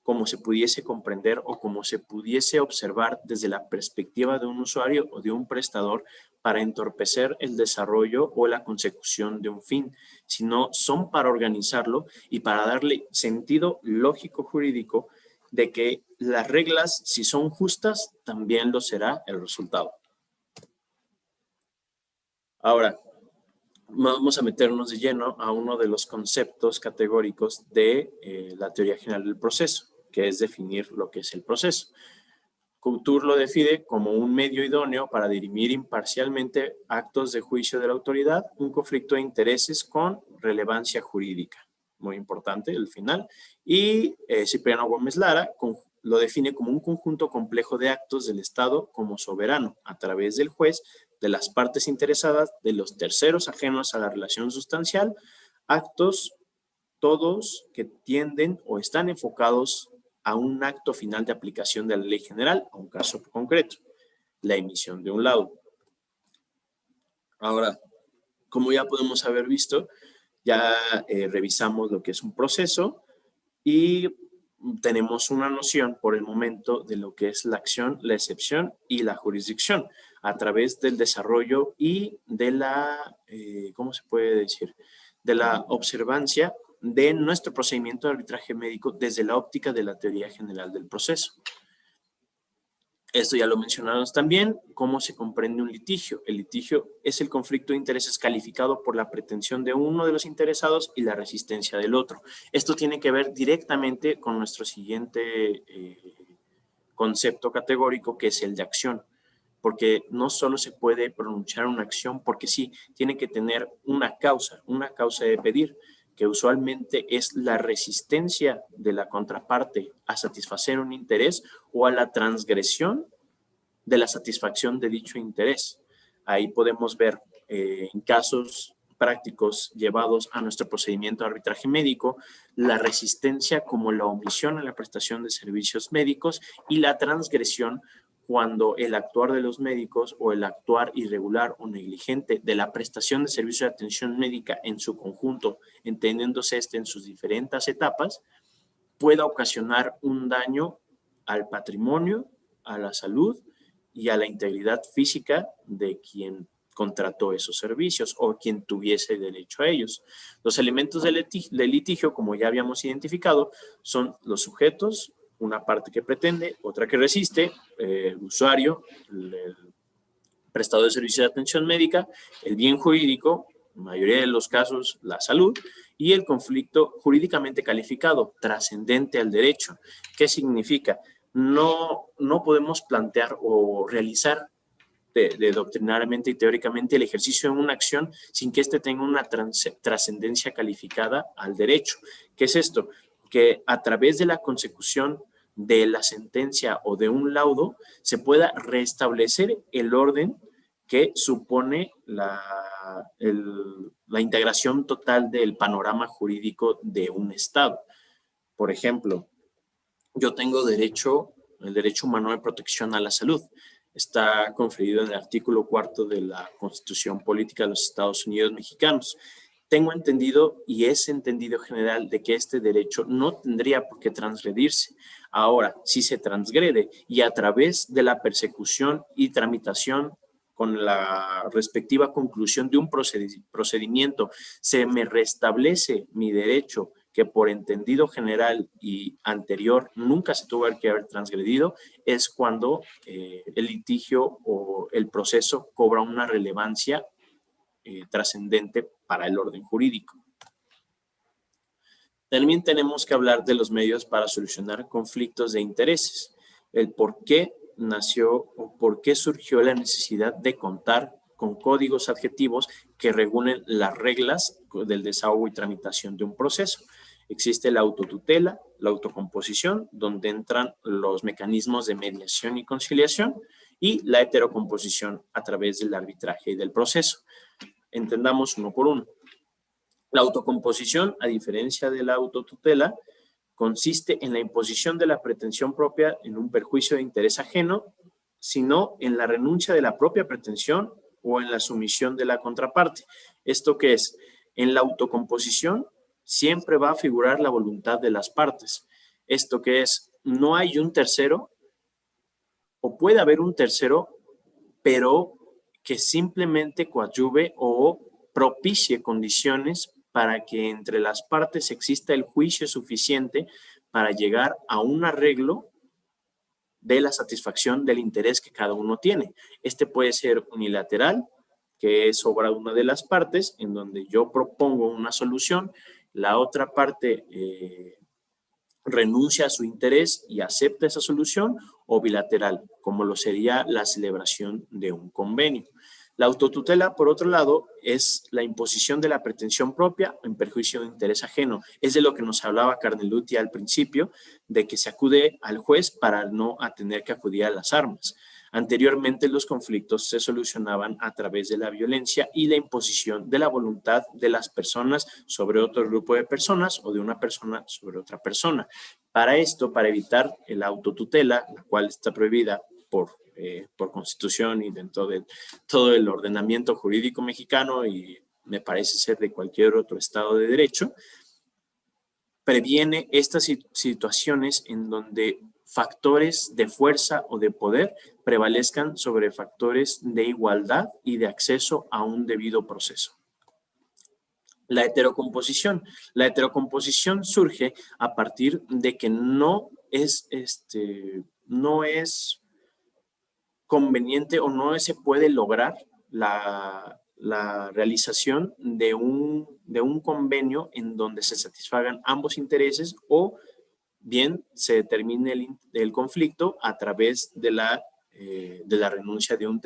como se pudiese comprender o como se pudiese observar desde la perspectiva de un usuario o de un prestador para entorpecer el desarrollo o la consecución de un fin, sino son para organizarlo y para darle sentido lógico jurídico de que las reglas, si son justas, también lo será el resultado. Ahora, vamos a meternos de lleno a uno de los conceptos categóricos de la teoría general del proceso, que es definir lo que es el proceso. Couture lo define como un medio idóneo para dirimir imparcialmente actos de juicio de la autoridad, un conflicto de intereses con relevancia jurídica. Muy importante el final. Y Cipriano Gómez Lara lo define como un conjunto complejo de actos del Estado como soberano, a través del juez, de las partes interesadas, de los terceros ajenos a la relación sustancial, actos todos que tienden o están enfocados a un acto final de aplicación de la ley general, a un caso concreto, la emisión de un laudo. Ahora, como ya podemos haber visto, ya revisamos lo que es un proceso y tenemos una noción por el momento de lo que es la acción, la excepción y la jurisdicción a través del desarrollo y de la, ¿cómo se puede decir? De la observancia de nuestro procedimiento de arbitraje médico desde la óptica de la teoría general del proceso. Esto ya lo mencionamos también, cómo se comprende un litigio. El litigio es el conflicto de intereses calificado por la pretensión de uno de los interesados y la resistencia del otro. Esto tiene que ver directamente con nuestro siguiente concepto categórico, que es el de acción, porque no solo se puede pronunciar una acción porque sí, tiene que tener una causa de pedir, que usualmente es la resistencia de la contraparte a satisfacer un interés o a la transgresión de la satisfacción de dicho interés. Ahí podemos ver en casos prácticos llevados a nuestro procedimiento de arbitraje médico, la resistencia como la omisión en la prestación de servicios médicos y la transgresión cuando el actuar de los médicos o el actuar irregular o negligente de la prestación de servicio de atención médica en su conjunto, entendiéndose en sus diferentes etapas, pueda ocasionar un daño al patrimonio, a la salud y a la integridad física de quien contrató esos servicios o quien tuviese derecho a ellos. Los elementos del litigio, como ya habíamos identificado, son los sujetos, una parte que pretende, otra que resiste, el usuario, el prestador de servicio de atención médica, el bien jurídico, en la mayoría de los casos la salud, y el conflicto jurídicamente calificado, trascendente al derecho. ¿Qué significa? No podemos plantear o realizar doctrinariamente y teóricamente el ejercicio de una acción sin que éste tenga una trascendencia calificada al derecho. ¿Qué es esto? Que a través de la consecución de la sentencia o de un laudo se pueda restablecer el orden que supone la integración total del panorama jurídico de un Estado. Por ejemplo, yo tengo el derecho humano de protección a la salud. Está conferido en el artículo 4 de la Constitución Política de los Estados Unidos Mexicanos. Tengo entendido y es entendido general de que este derecho no tendría por qué transgredirse. Ahora, si se transgrede y a través de la persecución y tramitación con la respectiva conclusión de un procedimiento se me restablece mi derecho que por entendido general y anterior nunca se tuvo que haber transgredido, es cuando el litigio o el proceso cobra una relevancia trascendente para el orden jurídico. También tenemos que hablar de los medios para solucionar conflictos de intereses, el por qué nació o por qué surgió la necesidad de contar con códigos adjetivos que regulen las reglas del desahogo y tramitación de un proceso. Existe la autotutela, la autocomposición, donde entran los mecanismos de mediación y conciliación, y la heterocomposición a través del arbitraje y del proceso. Entendamos uno por uno. La autocomposición, a diferencia de la autotutela, consiste en la imposición de la pretensión propia en un perjuicio de interés ajeno, sino en la renuncia de la propia pretensión o en la sumisión de la contraparte. ¿Esto qué es? En la autocomposición siempre va a figurar la voluntad de las partes. ¿Esto qué es? No hay un tercero, o puede haber un tercero, pero que simplemente coadyuve o propicie condiciones para que entre las partes exista el juicio suficiente para llegar a un arreglo de la satisfacción del interés que cada uno tiene. Este puede ser unilateral, que es obra de una de las partes, en donde yo propongo una solución, la otra parte renuncia a su interés y acepta esa solución, o bilateral, como lo sería la celebración de un convenio. La autotutela, por otro lado, es la imposición de la pretensión propia en perjuicio de interés ajeno. Es de lo que nos hablaba Carneluti al principio, de que se acude al juez para no tener que acudir a las armas. Anteriormente, los conflictos se solucionaban a través de la violencia y la imposición de la voluntad de las personas sobre otro grupo de personas o de una persona sobre otra persona. Para esto, para evitar la autotutela, la cual está prohibida por Constitución y dentro de todo el ordenamiento jurídico mexicano, y me parece ser de cualquier otro estado de derecho, previene estas situaciones en donde factores de fuerza o de poder prevalezcan sobre factores de igualdad y de acceso a un debido proceso. La heterocomposición. La heterocomposición surge a partir de que no es conveniente o no se puede lograr la realización de un convenio en donde se satisfagan ambos intereses, o bien se determine el conflicto a través de la renuncia de un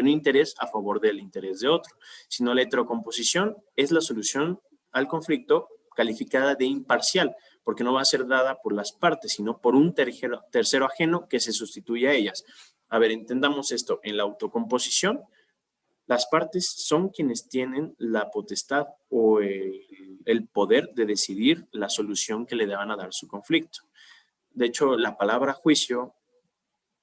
interés a favor del interés de otro. Sino la heterocomposición es la solución al conflicto calificada de imparcial, porque no va a ser dada por las partes, sino por un tercero ajeno que se sustituye a ellas. A ver, entendamos esto. En la autocomposición, las partes son quienes tienen la potestad o el poder de decidir la solución que le van a dar su conflicto. De hecho, la palabra juicio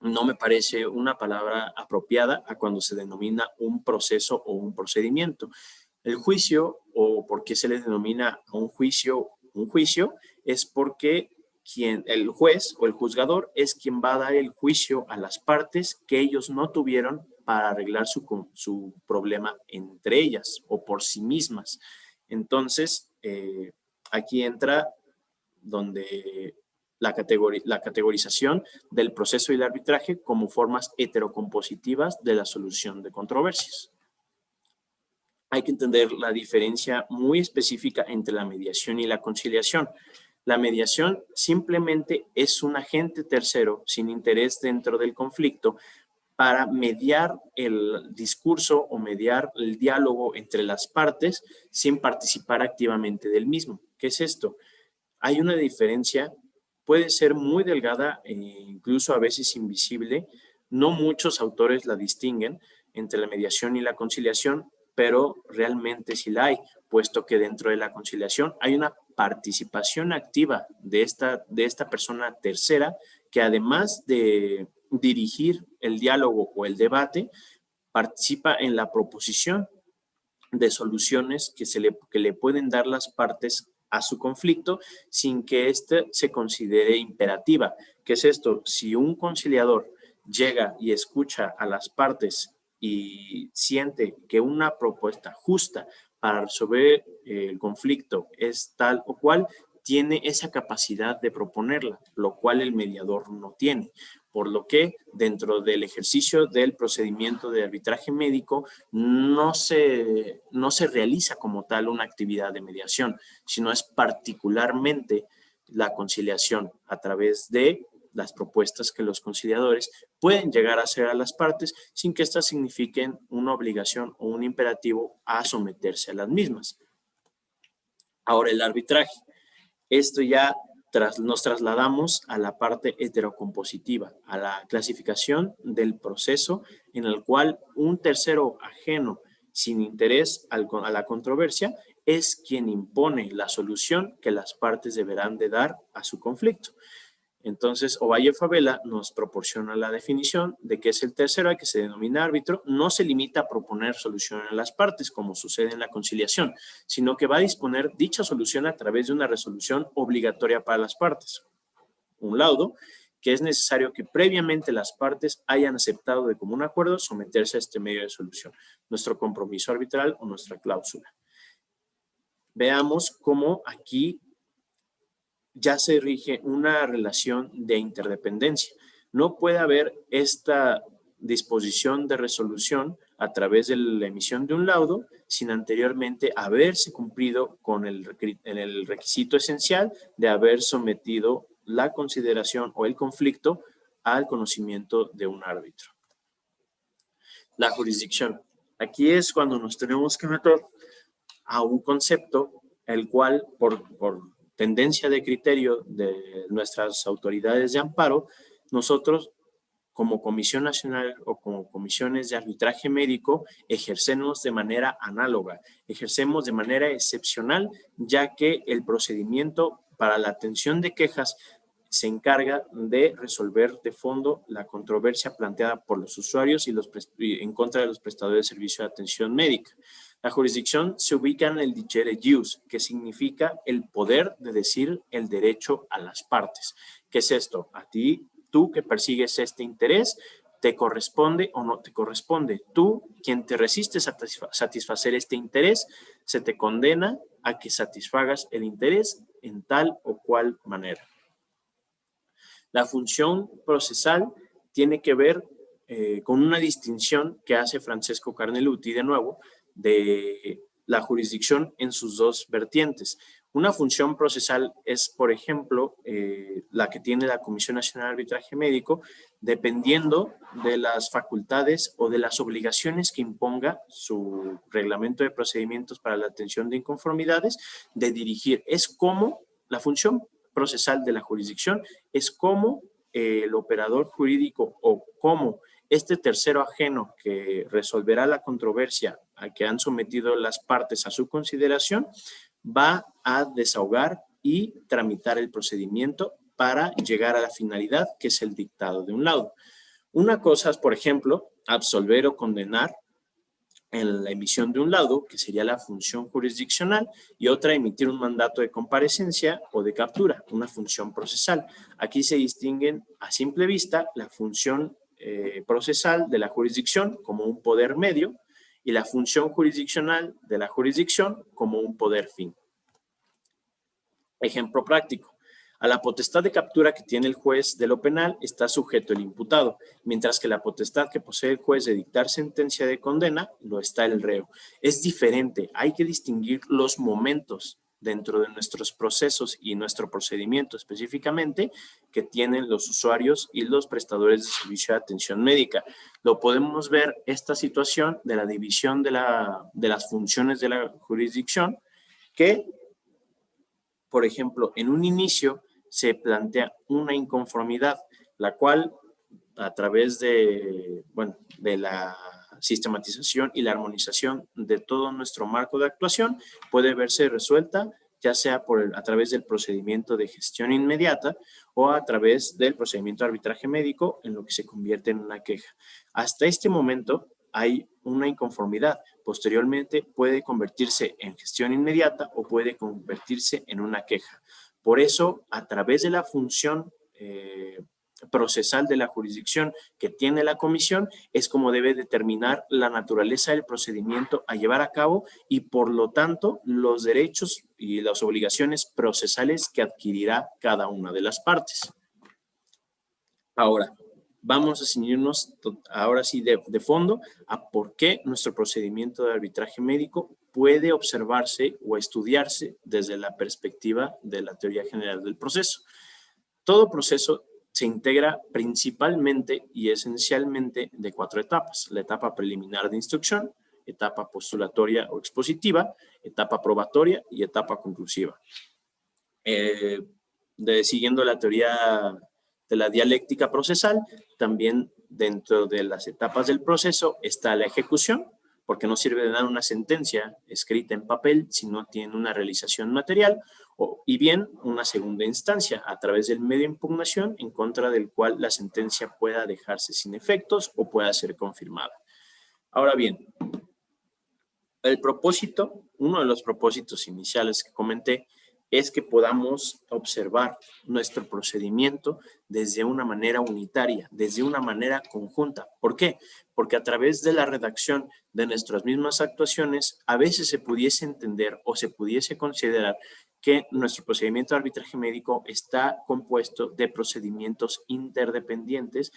no me parece una palabra apropiada a cuando se denomina un proceso o un procedimiento. El juicio, o por qué se le denomina a un juicio, es porque el juez o el juzgador es quien va a dar el juicio a las partes que ellos no tuvieron para arreglar su problema entre ellas o por sí mismas. Entonces, aquí entra donde la categorización del proceso y el arbitraje como formas heterocompositivas de la solución de controversias. Hay que entender la diferencia muy específica entre la mediación y la conciliación. La mediación simplemente es un agente tercero sin interés dentro del conflicto para mediar el discurso o mediar el diálogo entre las partes sin participar activamente del mismo. ¿Qué es esto? Hay una diferencia, puede ser muy delgada e incluso a veces invisible. No muchos autores la distinguen entre la mediación y la conciliación, pero realmente sí la hay, puesto que dentro de la conciliación hay una participación activa de esta persona tercera que además de dirigir el diálogo o el debate, participa en la proposición de soluciones que le pueden dar las partes a su conflicto sin que éste se considere imperativa. ¿Qué es esto? Si un conciliador llega y escucha a las partes y siente que una propuesta justa para resolver el conflicto es tal o cual, tiene esa capacidad de proponerla, lo cual el mediador no tiene. Por lo que dentro del ejercicio del procedimiento de arbitraje médico no se realiza como tal una actividad de mediación, sino es particularmente la conciliación a través de las propuestas que los conciliadores pueden llegar a hacer a las partes sin que éstas signifiquen una obligación o un imperativo a someterse a las mismas. Ahora, el arbitraje. Esto ya nos trasladamos a la parte heterocompositiva, a la clasificación del proceso en el cual un tercero ajeno sin interés a la controversia es quien impone la solución que las partes deberán de dar a su conflicto. Entonces, Ovalle Favela nos proporciona la definición de qué es el tercero, al que se denomina árbitro. No se limita a proponer solución a las partes, como sucede en la conciliación, sino que va a disponer dicha solución a través de una resolución obligatoria para las partes. Un laudo, que es necesario que previamente las partes hayan aceptado de común acuerdo someterse a este medio de solución, nuestro compromiso arbitral o nuestra cláusula. Veamos cómo aquí ya se rige una relación de interdependencia. No puede haber esta disposición de resolución a través de la emisión de un laudo sin anteriormente haberse cumplido con el requisito esencial de haber sometido la consideración o el conflicto al conocimiento de un árbitro. La jurisdicción. Aquí es cuando nos tenemos que meter a un concepto el cual por tendencia de criterio de nuestras autoridades de amparo, nosotros como Comisión Nacional o como comisiones de arbitraje médico ejercemos de manera análoga, ejercemos de manera excepcional, ya que el procedimiento para la atención de quejas se encarga de resolver de fondo la controversia planteada por los usuarios y en contra de los prestadores de servicio de atención médica. La jurisdicción se ubica en el dicere jus, que significa el poder de decir el derecho a las partes. ¿Qué es esto? A ti, tú que persigues este interés, ¿te corresponde o no te corresponde? Tú, quien te resistes a satisfacer este interés, se te condena a que satisfagas el interés en tal o cual manera. La función procesal tiene que ver con una distinción que hace Francesco Carneluti, de nuevo, de la jurisdicción en sus dos vertientes. Una función procesal es, por ejemplo, la que tiene la Comisión Nacional de Arbitraje Médico, dependiendo de las facultades o de las obligaciones que imponga su reglamento de procedimientos para la atención de inconformidades, de dirigir. Es como la función procesal de la jurisdicción, es como el operador jurídico o como este tercero ajeno que resolverá la controversia a que han sometido las partes a su consideración, va a desahogar y tramitar el procedimiento para llegar a la finalidad que es el dictado de un laudo. Una cosa es, por ejemplo, absolver o condenar en la emisión de un laudo, que sería la función jurisdiccional, y otra, emitir un mandato de comparecencia o de captura, una función procesal. Aquí se distinguen a simple vista la función procesal de la jurisdicción como un poder medio y la función jurisdiccional de la jurisdicción como un poder fin. Ejemplo práctico. A la potestad de captura que tiene el juez de lo penal está sujeto el imputado, mientras que la potestad que posee el juez de dictar sentencia de condena lo está el reo. Es diferente, hay que distinguir los momentos dentro de nuestros procesos y nuestro procedimiento específicamente que tienen los usuarios y los prestadores de servicio de atención médica. Lo podemos ver esta situación de la división de las funciones de la jurisdicción que, por ejemplo, en un inicio se plantea una inconformidad, la cual a través de la sistematización y la armonización de todo nuestro marco de actuación puede verse resuelta, ya sea a través del procedimiento de gestión inmediata o a través del procedimiento de arbitraje médico, en lo que se convierte en una queja. Hasta este momento hay una inconformidad. Posteriormente puede convertirse en gestión inmediata o puede convertirse en una queja. Por eso, a través de la función procesal de la jurisdicción que tiene la comisión, es como debe determinar la naturaleza del procedimiento a llevar a cabo y, por lo tanto, los derechos y las obligaciones procesales que adquirirá cada una de las partes. Ahora, vamos a ceñirnos ahora sí de fondo a por qué nuestro procedimiento de arbitraje médico puede observarse o estudiarse desde la perspectiva de la teoría general del proceso. Todo proceso se integra principalmente y esencialmente de 4 etapas: la etapa preliminar de instrucción, etapa postulatoria o expositiva, etapa probatoria y etapa conclusiva. Siguiendo la teoría de la dialéctica procesal, también dentro de las etapas del proceso está la ejecución, porque no sirve de dar una sentencia escrita en papel si no tiene una realización material, y bien una segunda instancia a través del medio de impugnación en contra del cual la sentencia pueda dejarse sin efectos o pueda ser confirmada. Ahora bien, uno de los propósitos iniciales que comenté es que podamos observar nuestro procedimiento desde una manera unitaria, desde una manera conjunta. ¿Por qué? Porque a través de la redacción de nuestras mismas actuaciones, a veces se pudiese entender o se pudiese considerar que nuestro procedimiento de arbitraje médico está compuesto de procedimientos interdependientes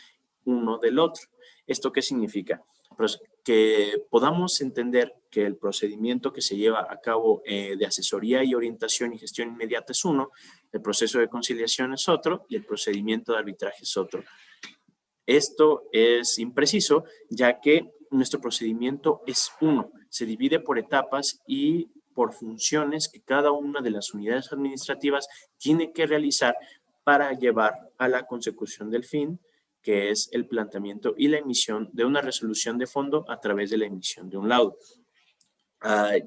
uno del otro. ¿Esto qué significa? Pues que podamos entender que el procedimiento que se lleva a cabo de asesoría y orientación y gestión inmediata es uno, el proceso de conciliación es otro y el procedimiento de arbitraje es otro. Esto es impreciso, ya que nuestro procedimiento es uno, se divide por etapas y por funciones que cada una de las unidades administrativas tiene que realizar para llevar a la consecución del fin, que es el planteamiento y la emisión de una resolución de fondo a través de la emisión de un laudo.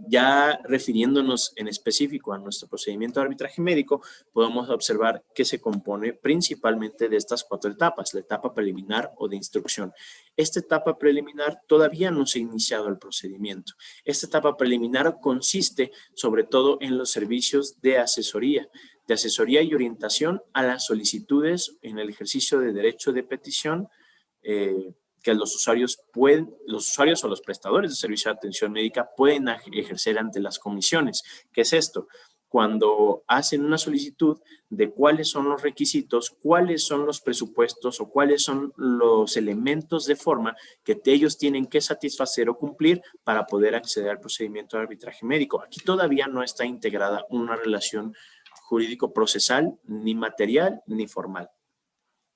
Ya refiriéndonos en específico a nuestro procedimiento de arbitraje médico, podemos observar que se compone principalmente de estas 4 etapas: la etapa preliminar o de instrucción. Esta etapa preliminar todavía no se ha iniciado el procedimiento. Esta etapa preliminar consiste sobre todo en los servicios de asesoría y orientación a las solicitudes en el ejercicio de derecho de petición que los usuarios o los prestadores de servicio de atención médica pueden ejercer ante las comisiones. ¿Qué es esto? Cuando hacen una solicitud de cuáles son los requisitos, cuáles son los presupuestos o cuáles son los elementos de forma que ellos tienen que satisfacer o cumplir para poder acceder al procedimiento de arbitraje médico. Aquí todavía no está integrada una relación jurídico-procesal, ni material, ni formal.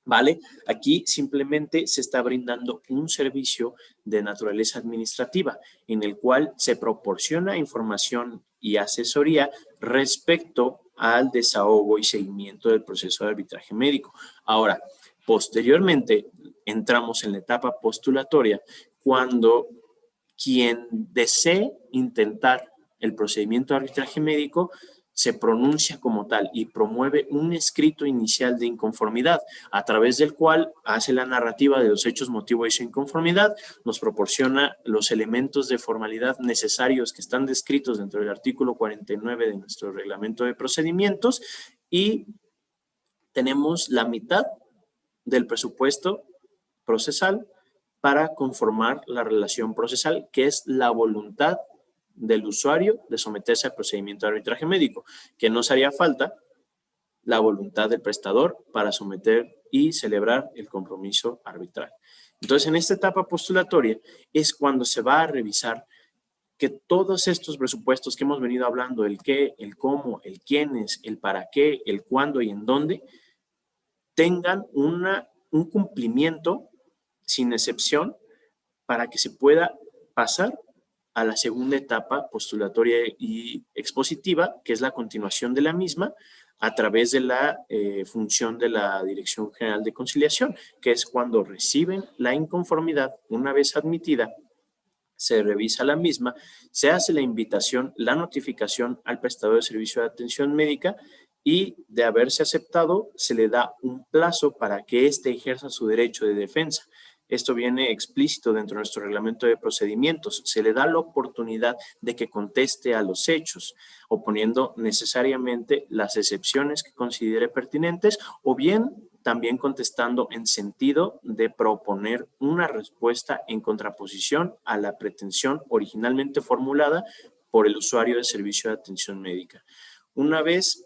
¿Vale? Aquí simplemente se está brindando un servicio de naturaleza administrativa en el cual se proporciona información y asesoría respecto al desahogo y seguimiento del proceso de arbitraje médico. Ahora, posteriormente entramos en la etapa postulatoria cuando quien desee intentar el procedimiento de arbitraje médico se pronuncia como tal y promueve un escrito inicial de inconformidad, a través del cual hace la narrativa de los hechos, motivo de esa inconformidad, nos proporciona los elementos de formalidad necesarios que están descritos dentro del artículo 49 de nuestro reglamento de procedimientos, y tenemos la mitad del presupuesto procesal para conformar la relación procesal, que es la voluntad del usuario de someterse al procedimiento de arbitraje médico, que nos haría falta la voluntad del prestador para someter y celebrar el compromiso arbitral. Entonces, en esta etapa postulatoria es cuando se va a revisar que todos estos presupuestos que hemos venido hablando, el qué, el cómo, el quiénes, el para qué, el cuándo y en dónde, tengan un cumplimiento sin excepción para que se pueda pasar a la segunda etapa postulatoria y expositiva, que es la continuación de la misma, a través de la función de la Dirección General de Conciliación, que es cuando reciben la inconformidad. Una vez admitida, se revisa la misma, se hace la invitación, la notificación al prestador de servicio de atención médica, y de haberse aceptado, se le da un plazo para que éste ejerza su derecho de defensa. Esto viene explícito dentro de nuestro reglamento de procedimientos. Se le da la oportunidad de que conteste a los hechos, oponiendo necesariamente las excepciones que considere pertinentes, o bien también contestando en sentido de proponer una respuesta en contraposición a la pretensión originalmente formulada por el usuario de servicio de atención médica. Una vez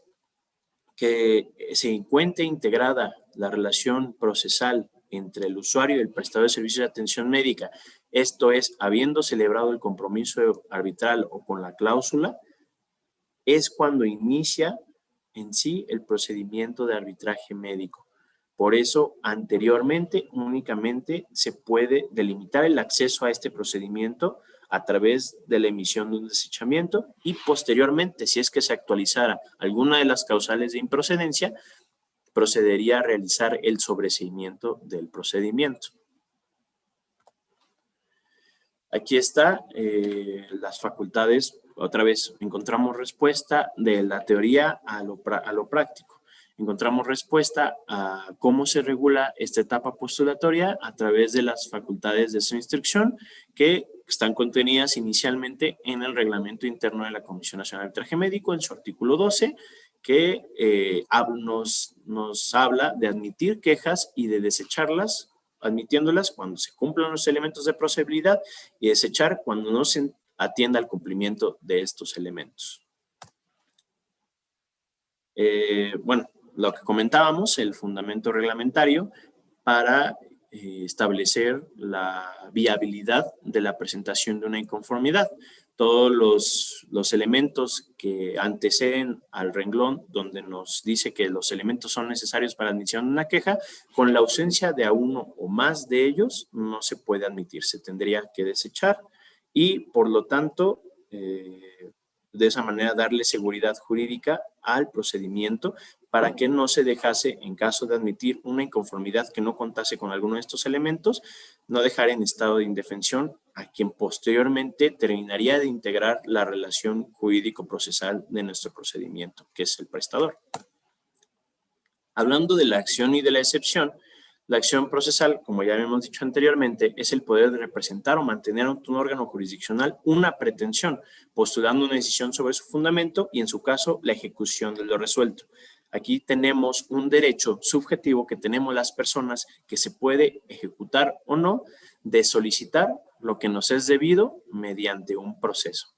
que se encuentre integrada la relación procesal entre el usuario y el prestador de servicios de atención médica, esto es, habiendo celebrado el compromiso arbitral o con la cláusula, es cuando inicia en sí el procedimiento de arbitraje médico. Por eso, anteriormente, únicamente se puede delimitar el acceso a este procedimiento a través de la emisión de un desechamiento, y posteriormente, si es que se actualizara alguna de las causales de improcedencia, procedería a realizar el sobreseimiento del procedimiento. Aquí está las facultades. Otra vez encontramos respuesta de la teoría a lo práctico. Encontramos respuesta a cómo se regula esta etapa postulatoria a través de las facultades de su instrucción, que están contenidas inicialmente en el reglamento interno de la Comisión Nacional de Arbitraje Médico, en su artículo 12, que nos habla de admitir quejas y de desecharlas, admitiéndolas cuando se cumplan los elementos de procedibilidad y desechar cuando no se atienda al cumplimiento de estos elementos. Bueno, lo que comentábamos, el fundamento reglamentario para establecer la viabilidad de la presentación de una inconformidad. Todos los elementos que anteceden al renglón donde nos dice que los elementos son necesarios para la admisión de una queja, con la ausencia de uno o más de ellos no se puede admitir, se tendría que desechar, y por lo tanto de esa manera darle seguridad jurídica al procedimiento para que no se dejase, en caso de admitir una inconformidad que no contase con alguno de estos elementos, no dejar en estado de indefensión a quien posteriormente terminaría de integrar la relación jurídico-procesal de nuestro procedimiento, que es el prestador. Hablando de la acción y de la excepción, la acción procesal, como ya habíamos dicho anteriormente, es el poder de representar o mantener ante un órgano jurisdiccional una pretensión, postulando una decisión sobre su fundamento y, en su caso, la ejecución de lo resuelto. Aquí tenemos un derecho subjetivo que tenemos las personas, que se puede ejecutar o no, de solicitar lo que nos es debido mediante un proceso.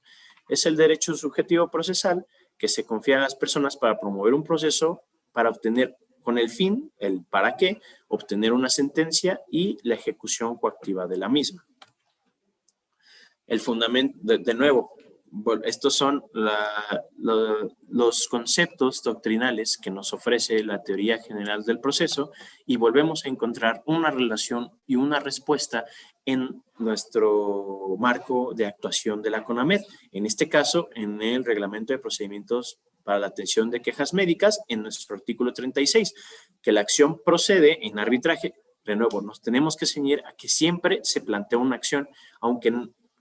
Es el derecho subjetivo procesal que se confía a las personas para promover un proceso, para obtener, con el fin, el para qué, obtener una sentencia y la ejecución coactiva de la misma. El fundamento, de nuevo, estos son los conceptos doctrinales que nos ofrece la teoría general del proceso, y volvemos a encontrar una relación y una respuesta en nuestro marco de actuación de la CONAMED, en este caso en el Reglamento de Procedimientos para la Atención de Quejas Médicas, en nuestro artículo 36, que la acción procede en arbitraje. De nuevo, nos tenemos que ceñir a que siempre se plantea una acción, aunque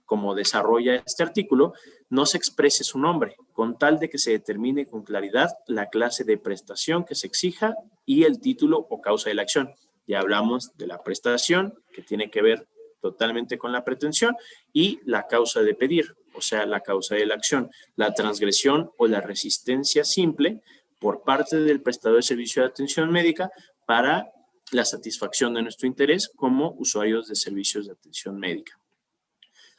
como desarrolla este artículo, no se exprese su nombre, con tal de que se determine con claridad la clase de prestación que se exija y el título o causa de la acción. Ya hablamos de la prestación, que tiene que ver totalmente con la pretensión, y la causa de pedir, o sea, la causa de la acción, la transgresión o la resistencia simple por parte del prestador de servicio de atención médica para la satisfacción de nuestro interés como usuarios de servicios de atención médica.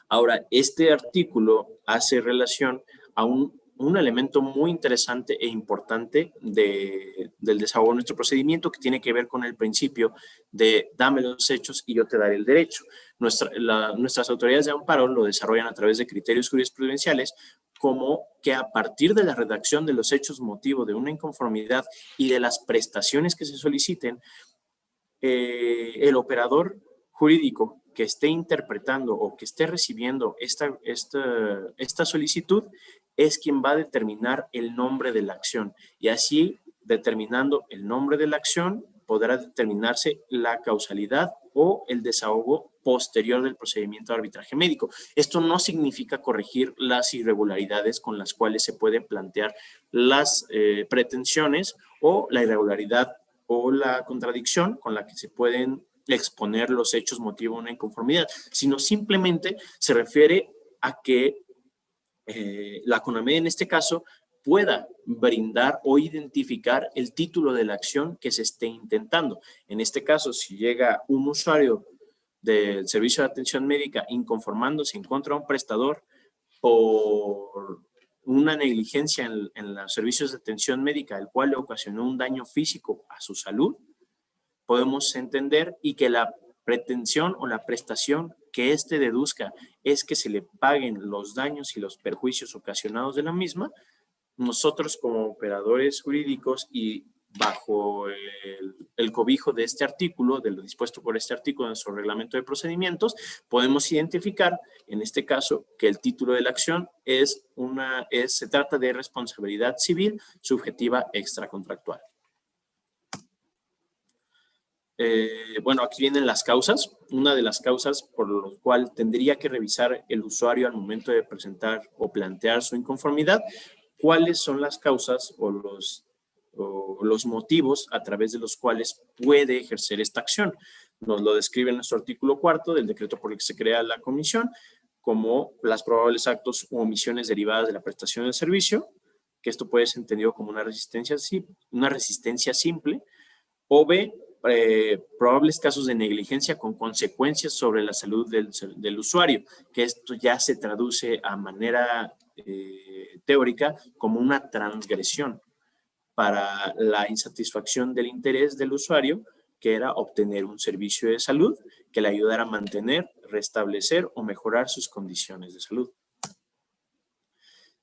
Ahora, este artículo hace relación a un elemento muy interesante e importante del desahogo de nuestro procedimiento, que tiene que ver con el principio de dame los hechos y yo te daré el derecho. Nuestras autoridades de amparo lo desarrollan a través de criterios jurisprudenciales, como que a partir de la redacción de los hechos motivo de una inconformidad y de las prestaciones que se soliciten, el operador jurídico que esté interpretando o que esté recibiendo esta solicitud es quien va a determinar el nombre de la acción, y así, determinando el nombre de la acción, podrá determinarse la causalidad o el desahogo posterior del procedimiento de arbitraje médico. Esto no significa corregir las irregularidades con las cuales se pueden plantear las pretensiones, o la irregularidad o la contradicción con la que se pueden exponer los hechos motivo de una inconformidad, sino simplemente se refiere a que la CONAMED en este caso pueda brindar o identificar el título de la acción que se esté intentando. En este caso, si llega un usuario del servicio de atención médica inconformándose en contra de un prestador por una negligencia en los servicios de atención médica, el cual le ocasionó un daño físico a su salud, podemos entender y que la pretensión o la prestación que éste deduzca es que se le paguen los daños y los perjuicios ocasionados de la misma. Nosotros como operadores jurídicos y bajo el cobijo de este artículo, de lo dispuesto por este artículo en nuestro reglamento de procedimientos, podemos identificar, en este caso, que el título de la acción se trata de responsabilidad civil subjetiva extracontractual. Bueno, aquí vienen las causas. Una de las causas por lo cual tendría que revisar el usuario al momento de presentar o plantear su inconformidad, cuáles son las causas o los motivos a través de los cuales puede ejercer esta acción. Nos lo describe en nuestro artículo 4 del decreto por el que se crea la comisión, como las probables actos u omisiones derivadas de la prestación del servicio, que esto puede ser entendido como una resistencia simple, o B, probables casos de negligencia con consecuencias sobre la salud del usuario, que esto ya se traduce a manera teórica como una transgresión para la insatisfacción del interés del usuario, que era obtener un servicio de salud que le ayudara a mantener, restablecer o mejorar sus condiciones de salud.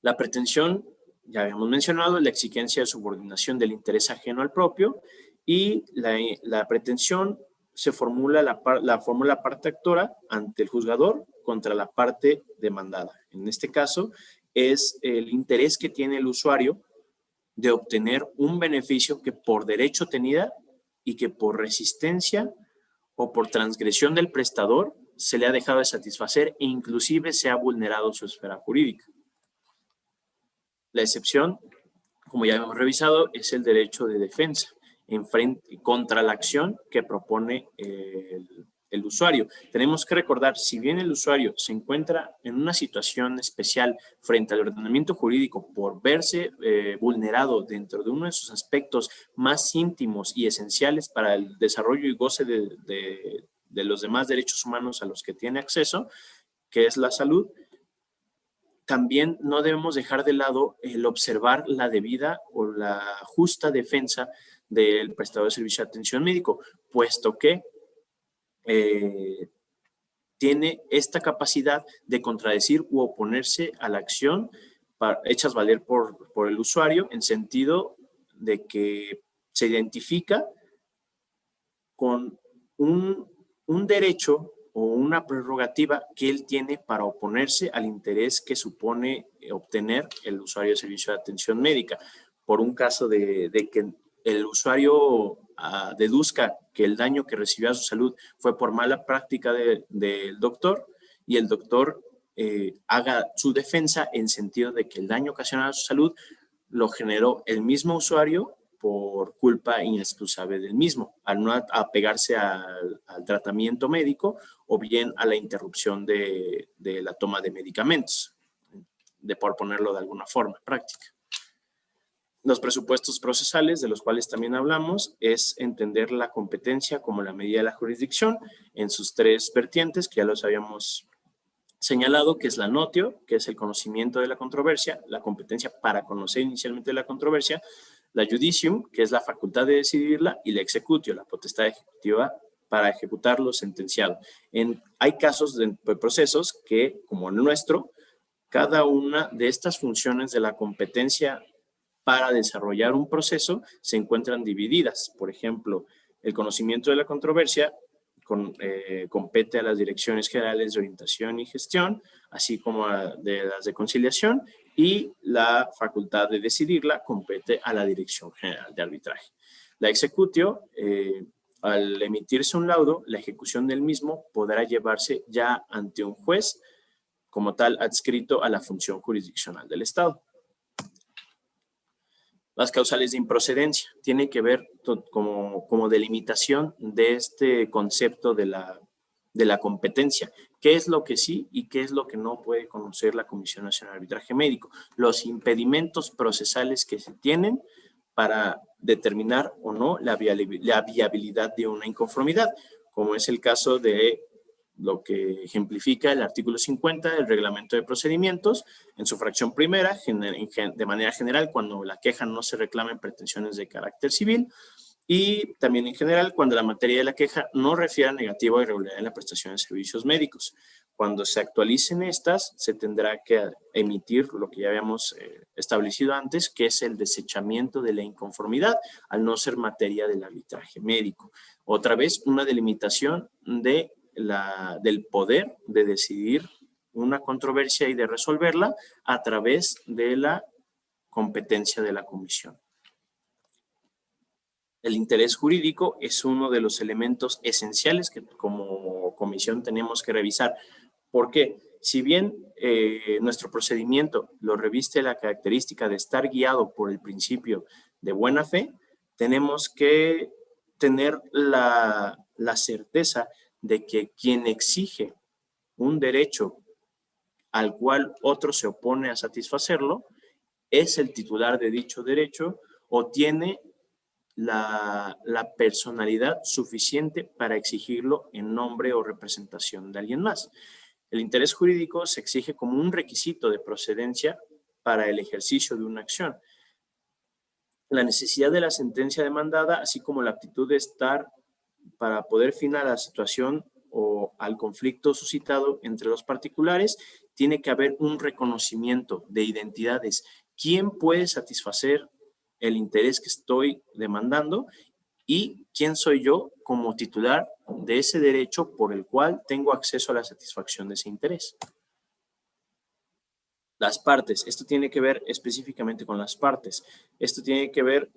La pretensión, ya habíamos mencionado, la exigencia de subordinación del interés ajeno al propio, y la pretensión se formula la fórmula parte actora ante el juzgador contra la parte demandada. En este caso, es el interés que tiene el usuario de obtener un beneficio que por derecho tenida y que por resistencia o por transgresión del prestador se le ha dejado de satisfacer e inclusive se ha vulnerado su esfera jurídica. La excepción, como ya hemos revisado, es el derecho de defensa contra la acción que propone el usuario. Tenemos que recordar, si bien el usuario se encuentra en una situación especial frente al ordenamiento jurídico por verse vulnerado dentro de uno de sus aspectos más íntimos y esenciales para el desarrollo y goce de los demás derechos humanos a los que tiene acceso, que es la salud, también no debemos dejar de lado el observar la debida o la justa defensa del prestador de servicio de atención médico, puesto que tiene esta capacidad de contradecir u oponerse a la acción hechas valer por el usuario, en sentido de que se identifica con un derecho o una prerrogativa que él tiene para oponerse al interés que supone obtener el usuario de servicio de atención médica. Por un caso de que el usuario deduzca que el daño que recibió a su salud fue por mala práctica del doctor, y el doctor haga su defensa en sentido de que el daño ocasionado a su salud lo generó el mismo usuario por culpa inexcusable del mismo, al no apegarse al tratamiento médico o bien a la interrupción de la toma de medicamentos, por ponerlo de alguna forma práctica. Los presupuestos procesales, de los cuales también hablamos, es entender la competencia como la medida de la jurisdicción en sus tres vertientes, que ya los habíamos señalado, que es la notio, que es el conocimiento de la controversia, la competencia para conocer inicialmente la controversia, la judicium, que es la facultad de decidirla, y la executio, la potestad ejecutiva para ejecutar lo sentenciado. Hay casos de procesos que, como el nuestro, cada una de estas funciones de la competencia para desarrollar un proceso se encuentran divididas. Por ejemplo, el conocimiento de la controversia compete a las direcciones generales de orientación y gestión, así como de las de conciliación, y la facultad de decidirla compete a la Dirección General de Arbitraje. La executio, al emitirse un laudo, la ejecución del mismo podrá llevarse ya ante un juez como tal adscrito a la función jurisdiccional del Estado. Las causales de improcedencia tienen que ver como delimitación de este concepto de la competencia. ¿Qué es lo que sí y qué es lo que no puede conocer la Comisión Nacional de Arbitraje Médico? Los impedimentos procesales que se tienen para determinar o no la viabilidad de una inconformidad, como es el caso de lo que ejemplifica el artículo 50 del reglamento de procedimientos en su fracción primera, de manera general, cuando la queja no se reclama en pretensiones de carácter civil, y también en general cuando la materia de la queja no refiere a negativa o irregularidad en la prestación de servicios médicos. Cuando se actualicen estas, se tendrá que emitir lo que ya habíamos establecido antes, que es el desechamiento de la inconformidad, al no ser materia del arbitraje médico. Otra vez, una delimitación del poder de decidir una controversia y de resolverla a través de la competencia de la comisión. El interés jurídico es uno de los elementos esenciales que como comisión tenemos que revisar. ¿Por qué? Si bien nuestro procedimiento lo reviste la característica de estar guiado por el principio de buena fe, tenemos que tener la certeza de que quien exige un derecho al cual otro se opone a satisfacerlo es el titular de dicho derecho o tiene la personalidad suficiente para exigirlo en nombre o representación de alguien más. El interés jurídico se exige como un requisito de procedencia para el ejercicio de una acción. La necesidad de la sentencia demandada, así como la aptitud de estar para poder finar la situación o al conflicto suscitado entre los particulares, tiene que haber un reconocimiento de identidades. ¿Quién puede satisfacer el interés que estoy demandando y quién soy yo como titular de ese derecho por el cual tengo acceso a la satisfacción de ese interés? Las partes, esto tiene que ver específicamente con las partes. Esto tiene que ver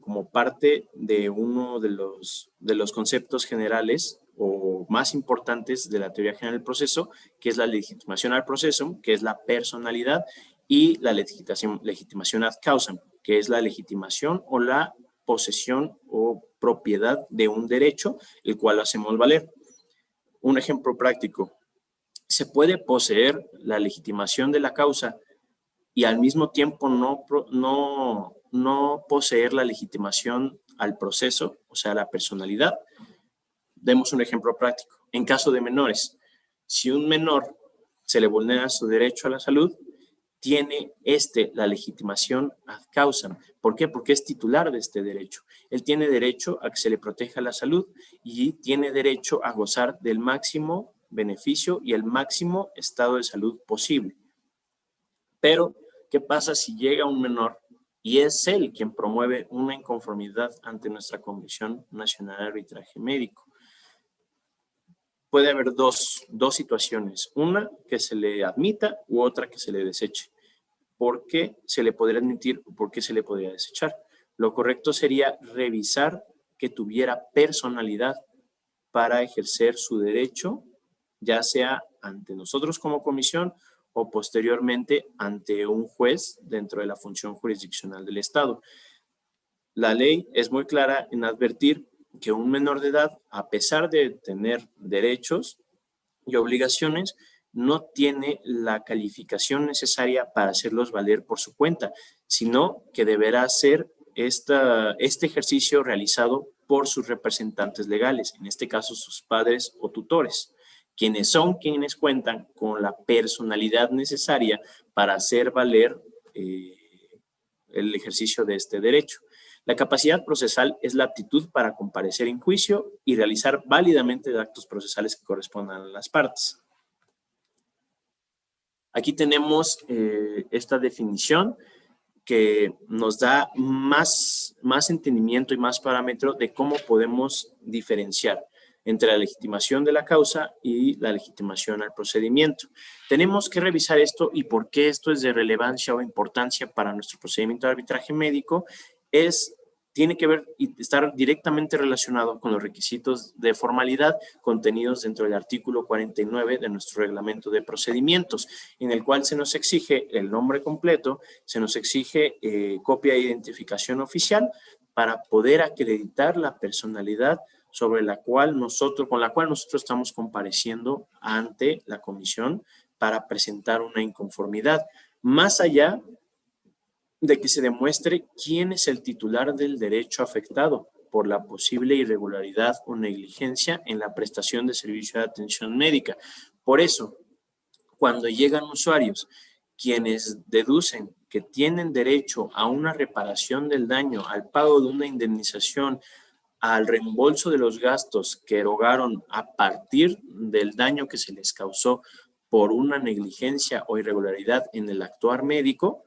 como parte de uno de los conceptos generales o más importantes de la teoría general del proceso, que es la legitimación al proceso, que es la personalidad, y la legitimación ad causam, que es la legitimación o la posesión o propiedad de un derecho, el cual lo hacemos valer. Un ejemplo práctico. Se puede poseer la legitimación de la causa y al mismo tiempo no poseer la legitimación al proceso, o sea, la personalidad. Demos un ejemplo práctico. En caso de menores, si un menor se le vulnera su derecho a la salud, tiene la legitimación ad causam. ¿Por qué? Porque es titular de este derecho. Él tiene derecho a que se le proteja la salud y tiene derecho a gozar del máximo beneficio y el máximo estado de salud posible. Pero, ¿qué pasa si llega un menor y es él quien promueve una inconformidad ante nuestra Comisión Nacional de Arbitraje Médico? Puede haber dos situaciones, una que se le admita u otra que se le deseche. ¿Por qué se le podría admitir o por qué se le podría desechar? Lo correcto sería revisar que tuviera personalidad para ejercer su derecho, ya sea ante nosotros como comisión o posteriormente ante un juez dentro de la función jurisdiccional del Estado. La ley es muy clara en advertir que un menor de edad, a pesar de tener derechos y obligaciones, no tiene la calificación necesaria para hacerlos valer por su cuenta, sino que deberá ser este ejercicio realizado por sus representantes legales, en este caso sus padres o tutores, quienes cuentan con la personalidad necesaria para hacer valer el ejercicio de este derecho. La capacidad procesal es la aptitud para comparecer en juicio y realizar válidamente actos procesales que correspondan a las partes. Aquí tenemos esta definición que nos da más entendimiento y más parámetro de cómo podemos diferenciar entre la legitimación de la causa y la legitimación al procedimiento. Tenemos que revisar esto y por qué esto es de relevancia o importancia para nuestro procedimiento de arbitraje médico. Tiene que ver y estar directamente relacionado con los requisitos de formalidad contenidos dentro del artículo 49 de nuestro reglamento de procedimientos, en el cual se nos exige el nombre completo, se nos exige copia de identificación oficial para poder acreditar la personalidad con la cual nosotros estamos compareciendo ante la comisión para presentar una inconformidad. Más allá de que se demuestre quién es el titular del derecho afectado por la posible irregularidad o negligencia en la prestación de servicio de atención médica. Por eso, cuando llegan usuarios quienes deducen que tienen derecho a una reparación del daño, al pago de una indemnización, al reembolso de los gastos que erogaron a partir del daño que se les causó por una negligencia o irregularidad en el actuar médico,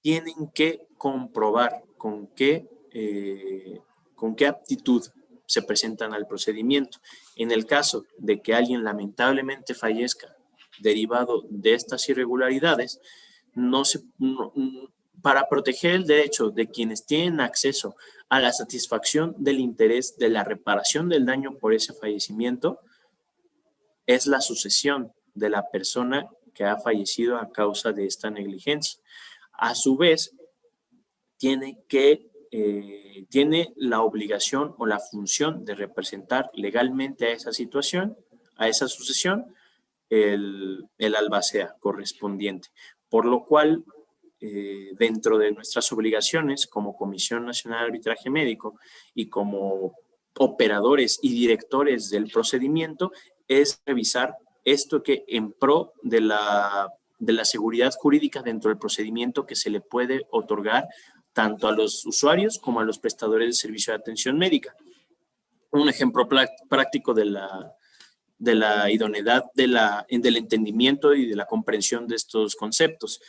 tienen que comprobar con qué aptitud se presentan al procedimiento. En el caso de que alguien lamentablemente fallezca derivado de estas irregularidades, para proteger el derecho de quienes tienen acceso a la satisfacción del interés de la reparación del daño por ese fallecimiento, es la sucesión de la persona que ha fallecido a causa de esta negligencia. A su vez, tiene la obligación o la función de representar legalmente a esa situación, a esa sucesión, el albacea correspondiente. Por lo cual, dentro de nuestras obligaciones como Comisión Nacional de Arbitraje Médico y como operadores y directores del procedimiento, es revisar esto que en pro de la seguridad jurídica dentro del procedimiento que se le puede otorgar tanto a los usuarios como a los prestadores de servicio de atención médica. Un ejemplo práctico de la idoneidad del entendimiento y de la comprensión de estos conceptos.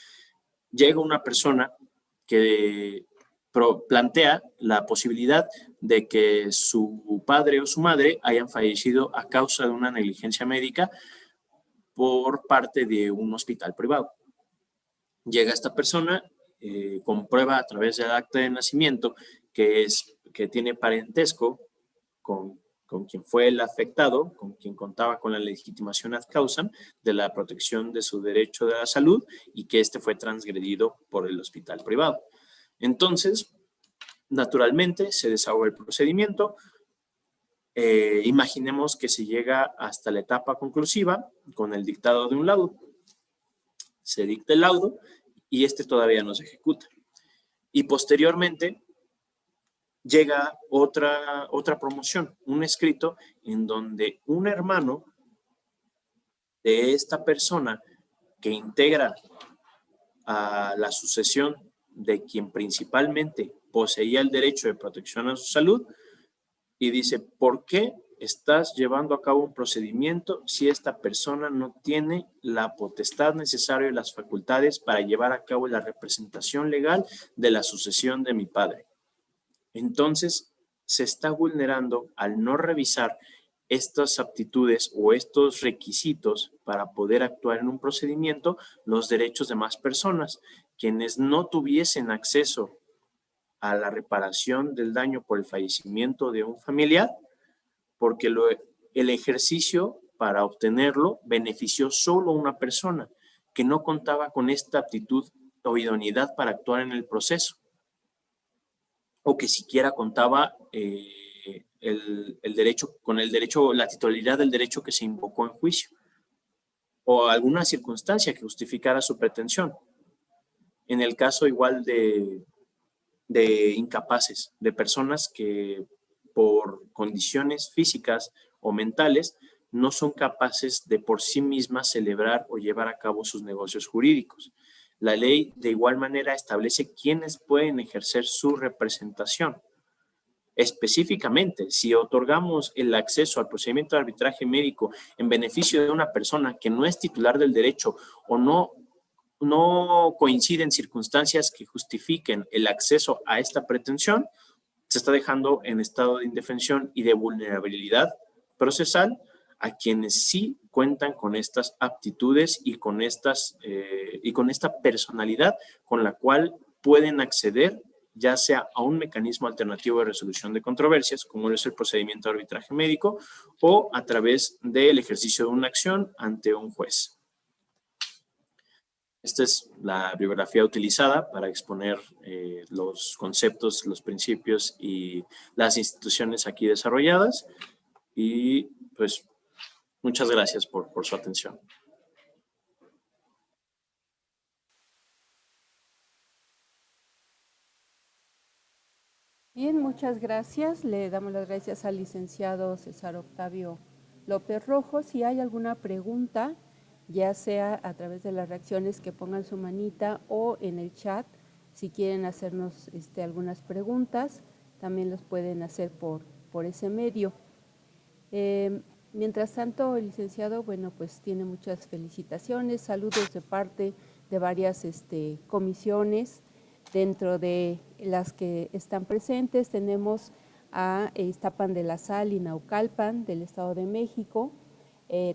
Llega una persona que plantea la posibilidad de que su padre o su madre hayan fallecido a causa de una negligencia médica por parte de un hospital privado. Llega esta persona, comprueba a través del acta de nacimiento que tiene parentesco con quien fue el afectado, con quien contaba con la legitimación ad causam de la protección de su derecho de la salud y que este fue transgredido por el hospital privado. Entonces, naturalmente, se desahoga el procedimiento. Imaginemos que se llega hasta la etapa conclusiva con el dictado de un laudo. Se dicta el laudo y este todavía no se ejecuta. Y posteriormente llega otra promoción, un escrito en donde un hermano de esta persona que integra a la sucesión de quien principalmente poseía el derecho de protección a su salud y dice, ¿por qué estás llevando a cabo un procedimiento si esta persona no tiene la potestad necesaria y las facultades para llevar a cabo la representación legal de la sucesión de mi padre? Entonces, se está vulnerando al no revisar estas aptitudes o estos requisitos para poder actuar en un procedimiento los derechos de más personas, quienes no tuviesen acceso a la reparación del daño por el fallecimiento de un familiar, porque el ejercicio para obtenerlo benefició solo a una persona que no contaba con esta aptitud o idoneidad para actuar en el proceso, o que siquiera contaba con el derecho, la titularidad del derecho que se invocó en juicio, o alguna circunstancia que justificara su pretensión. En el caso igual de incapaces, de personas que por condiciones físicas o mentales no son capaces de por sí mismas celebrar o llevar a cabo sus negocios jurídicos. La ley de igual manera establece quiénes pueden ejercer su representación. Específicamente, si otorgamos el acceso al procedimiento de arbitraje médico en beneficio de una persona que no es titular del derecho o no coinciden circunstancias que justifiquen el acceso a esta pretensión, se está dejando en estado de indefensión y de vulnerabilidad procesal a quienes sí cuentan con estas aptitudes y con esta personalidad con la cual pueden acceder ya sea a un mecanismo alternativo de resolución de controversias, como es el procedimiento de arbitraje médico, o a través del ejercicio de una acción ante un juez. Esta es la bibliografía utilizada para exponer los conceptos, los principios y las instituciones aquí desarrolladas. Y pues muchas gracias por su atención. Bien, muchas gracias. Le damos las gracias al licenciado César Octavio López Rojo. Si hay alguna pregunta, ya sea a través de las reacciones que pongan su manita o en el chat, si quieren hacernos algunas preguntas, también los pueden hacer por ese medio. Mientras tanto, el licenciado, bueno, pues tiene muchas felicitaciones, saludos de parte de varias comisiones. Dentro de las que están presentes tenemos a Iztapan de la Sal y Naucalpan del Estado de México,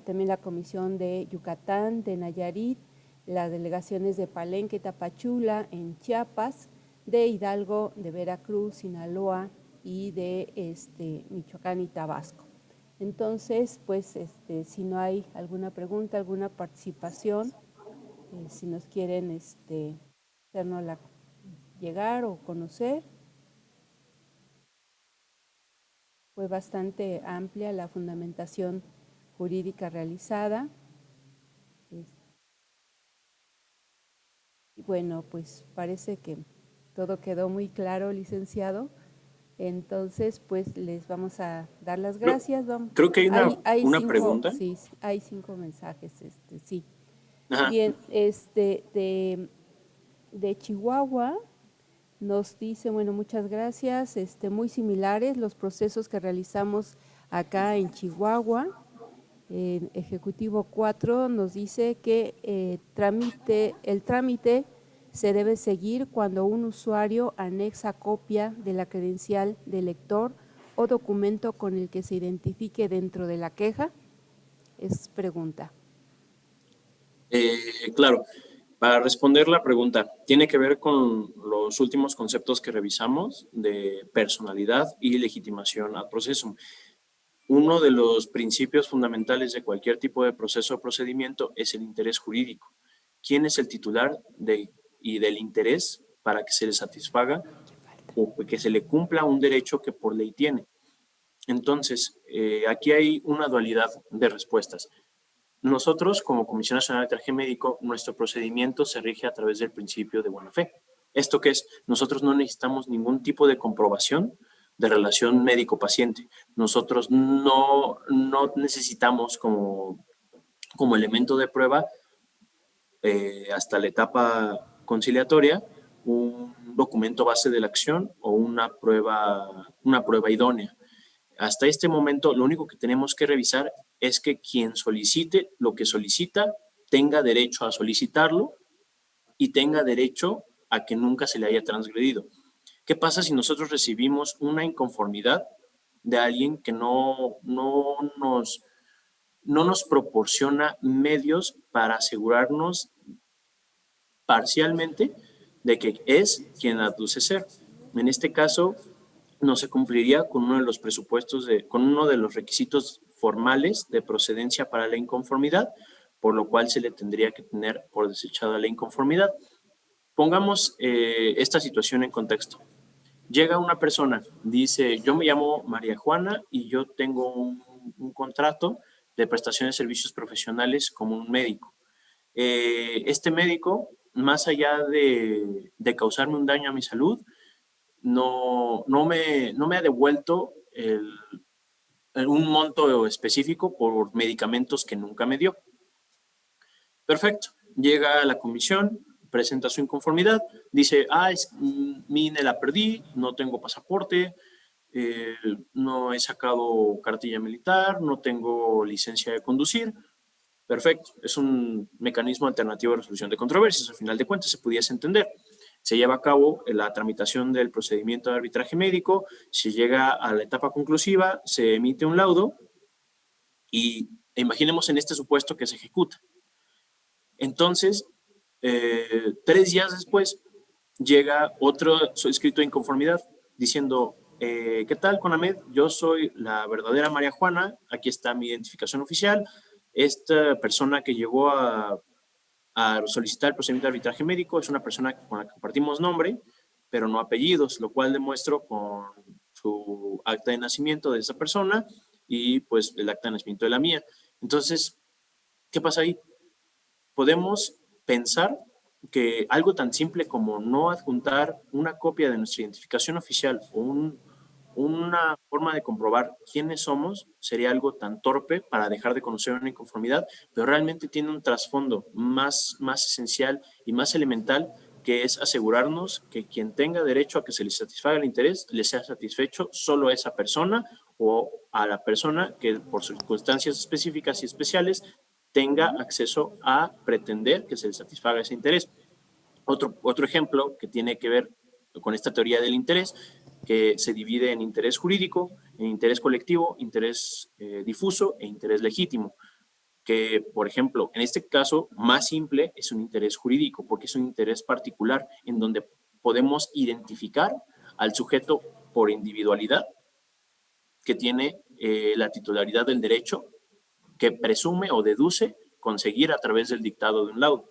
también la Comisión de Yucatán, de Nayarit, las delegaciones de Palenque, Tapachula en Chiapas, de Hidalgo, de Veracruz, Sinaloa y de Michoacán y Tabasco. Entonces, pues, si no hay alguna pregunta, alguna participación, si nos quieren hacernos llegar o conocer. Fue bastante amplia la fundamentación jurídica realizada. Y bueno, pues parece que todo quedó muy claro, licenciado. Entonces, pues les vamos a dar las gracias. Creo que hay una pregunta. Sí, hay 5 mensajes, sí. Ajá. Bien, de Chihuahua nos dice, bueno, muchas gracias, muy similares los procesos que realizamos acá en Chihuahua. En Ejecutivo 4 nos dice que el trámite se debe seguir cuando un usuario anexa copia de la credencial del lector o documento con el que se identifique dentro de la queja. Es pregunta. Claro. Para responder la pregunta, tiene que ver con los últimos conceptos que revisamos de personalidad y legitimación al proceso. Uno de los principios fundamentales de cualquier tipo de proceso o procedimiento es el interés jurídico. ¿Quién es el titular y del interés para que se le satisfaga o que se le cumpla un derecho que por ley tiene? Entonces, aquí hay una dualidad de respuestas. Nosotros, como Comisión Nacional de Arbitraje Médico, nuestro procedimiento se rige a través del principio de buena fe. ¿Esto qué es? Nosotros no necesitamos ningún tipo de comprobación de relación médico-paciente. Nosotros no necesitamos como elemento de prueba hasta la etapa conciliatoria un documento base de la acción o una prueba idónea. Hasta este momento, lo único que tenemos que revisar es que quien solicite lo que solicita tenga derecho a solicitarlo y tenga derecho a que nunca se le haya transgredido. ¿Qué pasa si nosotros recibimos una inconformidad de alguien que no nos proporciona medios para asegurarnos parcialmente de que es quien aduce ser? En este caso, no se cumpliría con uno de los presupuestos, con uno de los requisitos formales de procedencia para la inconformidad, por lo cual se le tendría que tener por desechada la inconformidad. Pongamos esta situación en contexto. Llega una persona, dice, yo me llamo María Juana y yo tengo un contrato de prestación de servicios profesionales como un médico. Este médico, más allá de causarme un daño a mi salud, no me ha devuelto un monto específico por medicamentos que nunca me dio. Perfecto. Llega a la comisión, presenta su inconformidad, dice, mi INE la perdí, no tengo pasaporte, no he sacado cartilla militar, no tengo licencia de conducir. Perfecto, es un mecanismo alternativo de resolución de controversias, al final de cuentas se pudiese entender. Se lleva a cabo la tramitación del procedimiento de arbitraje médico, se llega a la etapa conclusiva, se emite un laudo y imaginemos en este supuesto que se ejecuta. Entonces, 3 días después, llega otro escrito de inconformidad diciendo, ¿qué tal, CONAMED? Yo soy la verdadera María Juana, aquí está mi identificación oficial. Esta persona que llegó a solicitar el procedimiento de arbitraje médico es una persona con la que compartimos nombre, pero no apellidos, lo cual demuestro con su acta de nacimiento de esa persona y pues el acta de nacimiento de la mía. Entonces, ¿qué pasa ahí? Podemos pensar que algo tan simple como no adjuntar una copia de nuestra identificación oficial o una forma de comprobar quiénes somos sería algo tan torpe para dejar de conocer una inconformidad, pero realmente tiene un trasfondo más esencial y más elemental, que es asegurarnos que quien tenga derecho a que se le satisfaga el interés, le sea satisfecho solo a esa persona o a la persona que por circunstancias específicas y especiales tenga acceso a pretender que se le satisfaga ese interés. Otro ejemplo que tiene que ver con esta teoría del interés, que se divide en interés jurídico, en interés colectivo, interés difuso e interés legítimo. Que, por ejemplo, en este caso más simple es un interés jurídico, porque es un interés particular en donde podemos identificar al sujeto por individualidad que tiene la titularidad del derecho, que presume o deduce conseguir a través del dictado de un laudo.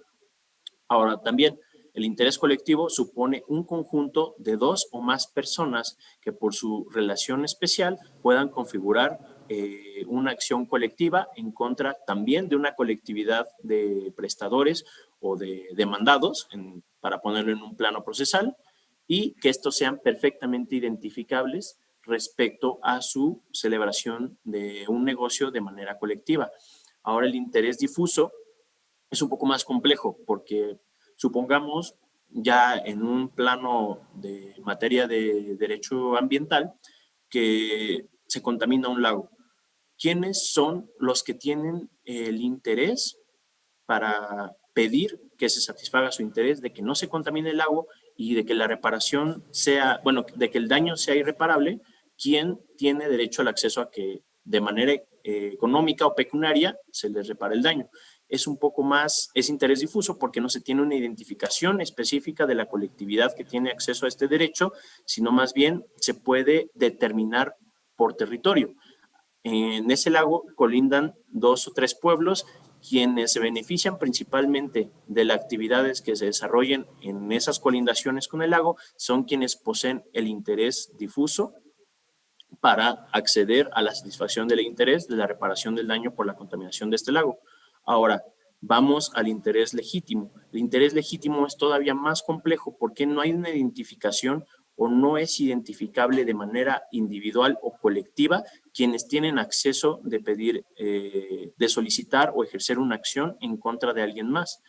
Ahora, también el interés colectivo supone un conjunto de 2 o más personas que por su relación especial puedan configurar una acción colectiva en contra también de una colectividad de prestadores o de demandados, para ponerlo en un plano procesal, y que estos sean perfectamente identificables respecto a su celebración de un negocio de manera colectiva. Ahora, el interés difuso es un poco más complejo porque supongamos ya en un plano de materia de derecho ambiental que se contamina un lago. ¿Quiénes son los que tienen el interés para pedir que se satisfaga su interés de que no se contamine el lago y de que la reparación sea, bueno, de que el daño sea irreparable? ¿Quién tiene derecho al acceso a que de manera económica o pecuniaria se les repare el daño? Es un poco más, es interés difuso porque no se tiene una identificación específica de la colectividad que tiene acceso a este derecho, sino más bien se puede determinar por territorio. En ese lago colindan 2 o 3 pueblos, quienes se benefician principalmente de las actividades que se desarrollen en esas colindaciones con el lago son quienes poseen el interés difuso para acceder a la satisfacción del interés de la reparación del daño por la contaminación de este lago. Ahora, vamos al interés legítimo. El interés legítimo es todavía más complejo porque no hay una identificación o no es identificable de manera individual o colectiva quienes tienen acceso de pedir, de solicitar o ejercer una acción en contra de alguien más.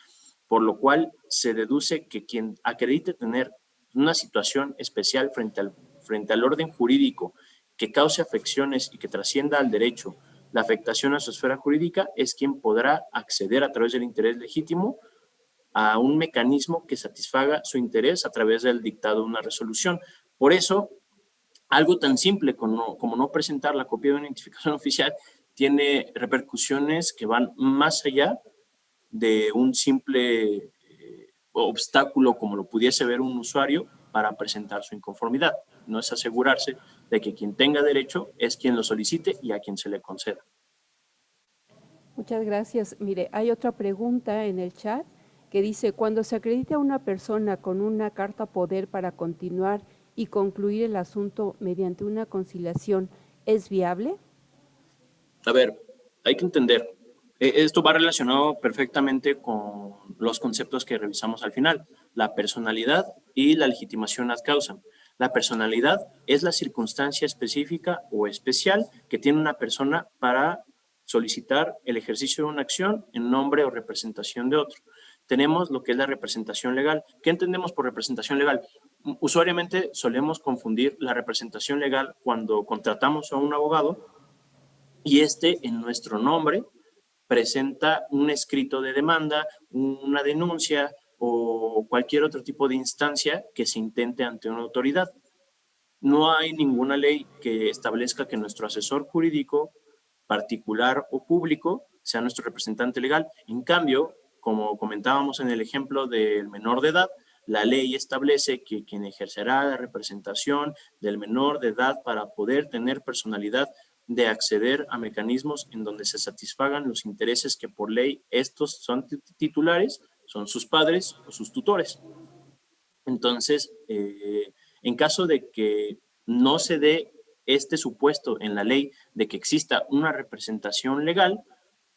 Por lo cual se deduce que quien acredite tener una situación especial frente al orden jurídico que cause afecciones y que trascienda al derecho la afectación a su esfera jurídica es quien podrá acceder a través del interés legítimo a un mecanismo que satisfaga su interés a través del dictado de una resolución. Por eso, algo tan simple como no presentar la copia de una identificación oficial tiene repercusiones que van más allá de un simple obstáculo como lo pudiese ver un usuario para presentar su inconformidad. No es asegurarse de que quien tenga derecho es quien lo solicite y a quien se le conceda. Muchas gracias. Mire, hay otra pregunta en el chat que dice, cuando se acredita a una persona con una carta poder para continuar y concluir el asunto mediante una conciliación, ¿es viable? A ver, hay que entender, esto va relacionado perfectamente con los conceptos que revisamos al final, la personalidad y la legitimación ad causam. La personalidad es la circunstancia específica o especial que tiene una persona para solicitar el ejercicio de una acción en nombre o representación de otro. Tenemos lo que es la representación legal. ¿Qué entendemos por representación legal? Usuariamente solemos confundir la representación legal cuando contratamos a un abogado y en nuestro nombre presenta un escrito de demanda, una denuncia o cualquier otro tipo de instancia que se intente ante una autoridad. No hay ninguna ley que establezca que nuestro asesor jurídico, particular o público, sea nuestro representante legal. En cambio, como comentábamos en el ejemplo del menor de edad, la ley establece que quien ejercerá la representación del menor de edad para poder tener personalidad de acceder a mecanismos en donde se satisfagan los intereses que por ley estos son titulares, son sus padres o sus tutores. Entonces, en caso de que no se dé este supuesto en la ley de que exista una representación legal,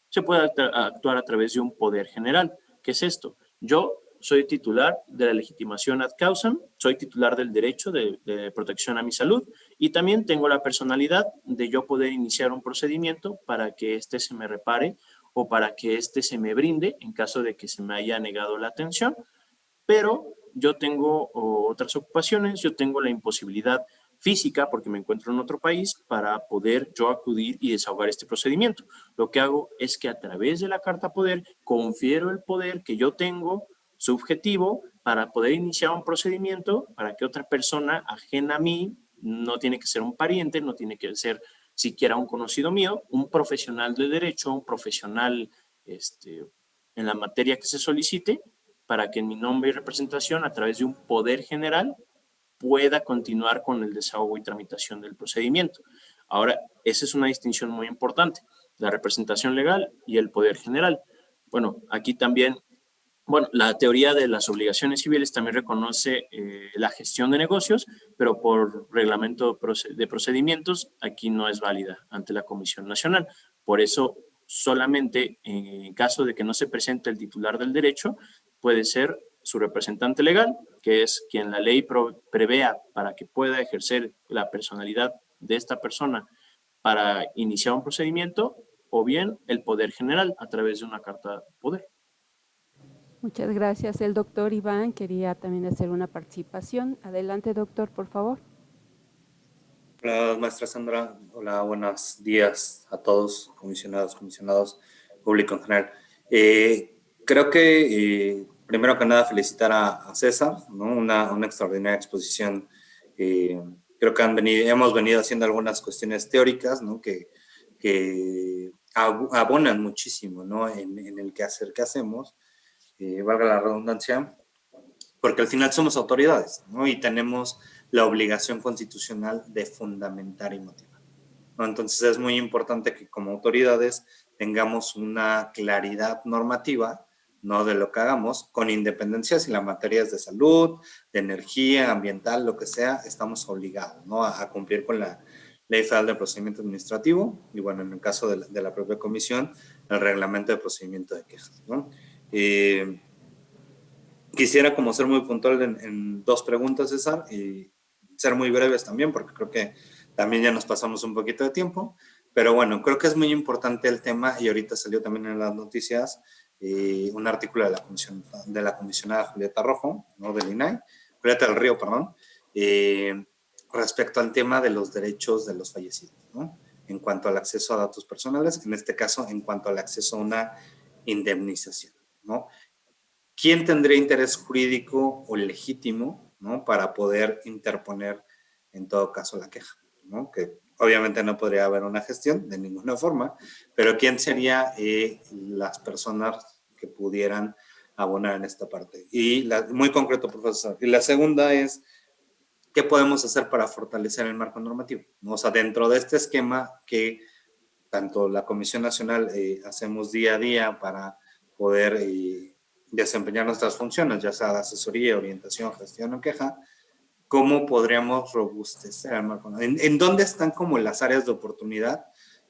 se puede actuar a través de un poder general. ¿Qué es esto? Yo soy titular de la legitimación ad causam, soy titular del derecho de protección a mi salud y también tengo la personalidad de yo poder iniciar un procedimiento para que éste se me repare o para que éste se me brinde en caso de que se me haya negado la atención, pero yo tengo otras ocupaciones, yo tengo la imposibilidad física, porque me encuentro en otro país, para poder yo acudir y desahogar este procedimiento. Lo que hago es que a través de la carta poder confiero el poder que yo tengo subjetivo para poder iniciar un procedimiento para que otra persona ajena a mí, no tiene que ser un pariente, no tiene que ser siquiera un conocido mío, un profesional de derecho, un profesional en la materia que se solicite, para que en mi nombre y representación, a través de un poder general, pueda continuar con el desahogo y tramitación del procedimiento. Ahora, esa es una distinción muy importante, la representación legal y el poder general. Bueno, aquí también, la teoría de las obligaciones civiles también reconoce la gestión de negocios, pero por reglamento de procedimientos aquí no es válida ante la Comisión Nacional. Por eso, solamente en caso de que no se presente el titular del derecho, puede ser su representante legal, que es quien la ley prevea para que pueda ejercer la personalidad de esta persona para iniciar un procedimiento, o bien el poder general a través de una carta poder. Muchas gracias. El doctor Iván quería también hacer una participación. Adelante, doctor, por favor. Hola, maestra Sandra. Hola, buenos días a todos, comisionados, público en general. Creo que, primero que nada, felicitar a César, ¿no? Una extraordinaria exposición. Creo que hemos venido haciendo algunas cuestiones teóricas, ¿no? que abonan muchísimo, ¿no? en el quehacer que hacemos, valga la redundancia, porque al final somos autoridades, ¿no? Y tenemos la obligación constitucional de fundamentar y motivar, ¿no? Entonces es muy importante que como autoridades tengamos una claridad normativa, ¿no? De lo que hagamos, con independencia si la materia es de salud, de energía, ambiental, lo que sea, estamos obligados, ¿no? A cumplir con la Ley Federal de Procedimiento Administrativo y, bueno, en el caso de la propia comisión, el Reglamento de Procedimiento de Quejas, ¿no? Quisiera como ser muy puntual en dos preguntas, César, y ser muy breves también, porque creo que también ya nos pasamos un poquito de tiempo, pero bueno, creo que es muy importante el tema y ahorita salió también en las noticias un artículo de la comisionada Julieta Rojo, ¿no? Del INAI, Julieta del Río, perdón, respecto al tema de los derechos de los fallecidos, ¿no? En cuanto al acceso a datos personales, en este caso, en cuanto al acceso a una indemnización, ¿no? ¿Quién tendría interés jurídico o legítimo, ¿no? Para poder interponer en todo caso la queja, ¿no? Que obviamente no podría haber una gestión de ninguna forma, pero ¿quién serían las personas que pudieran abonar en esta parte? Y muy concreto, profesor. Y la segunda es, ¿qué podemos hacer para fortalecer el marco normativo? ¿No? O sea, dentro de este esquema, ¿qué tanto la Comisión Nacional hacemos día a día para poder desempeñar nuestras funciones, ya sea de asesoría, orientación, gestión o queja, ¿cómo podríamos robustecer al marco? ¿En dónde están como las áreas de oportunidad?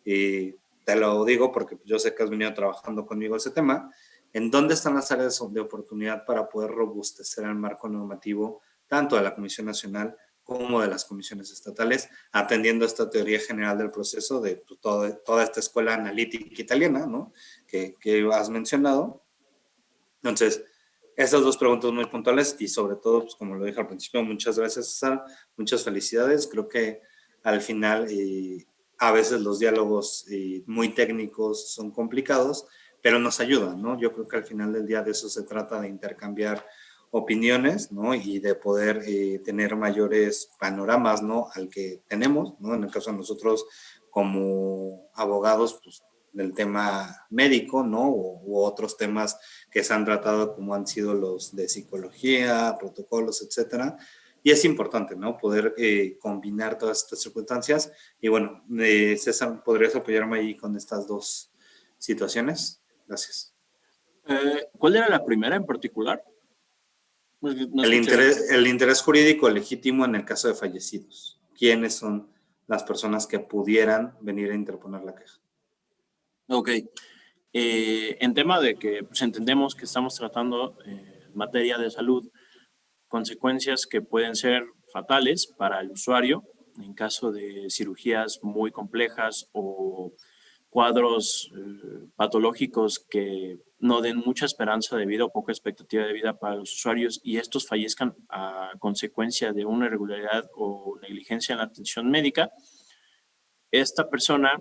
Te lo digo porque yo sé que has venido trabajando conmigo ese tema. ¿En dónde están las áreas de oportunidad para poder robustecer el marco normativo, tanto de la Comisión Nacional como de las comisiones estatales, atendiendo esta teoría general del proceso de pues, toda esta escuela analítica italiana, ¿no? que has mencionado? Entonces, esas dos preguntas muy puntuales y sobre todo, pues, como lo dije al principio, muchas gracias, César, muchas felicidades. Creo que al final a veces los diálogos muy técnicos son complicados, pero nos ayudan, ¿no? Yo creo que al final del día de eso se trata, de intercambiar opiniones, ¿no? Y de poder tener mayores panoramas, ¿no? Al que tenemos, ¿no? En el caso de nosotros como abogados, pues del tema médico, ¿no? U otros temas que se han tratado como han sido los de psicología, protocolos, etcétera. Y es importante, ¿no? Poder combinar todas estas circunstancias. Y bueno, César, ¿podrías apoyarme ahí con estas dos situaciones? Gracias. ¿Cuál era la primera en particular? No El interés jurídico legítimo en el caso de fallecidos. ¿Quiénes son las personas que pudieran venir a interponer la queja? Ok. En tema de que pues, entendemos que estamos tratando en materia de salud consecuencias que pueden ser fatales para el usuario en caso de cirugías muy complejas o cuadros patológicos que no den mucha esperanza de vida o poca expectativa de vida para los usuarios y estos fallezcan a consecuencia de una irregularidad o negligencia en la atención médica. Esta persona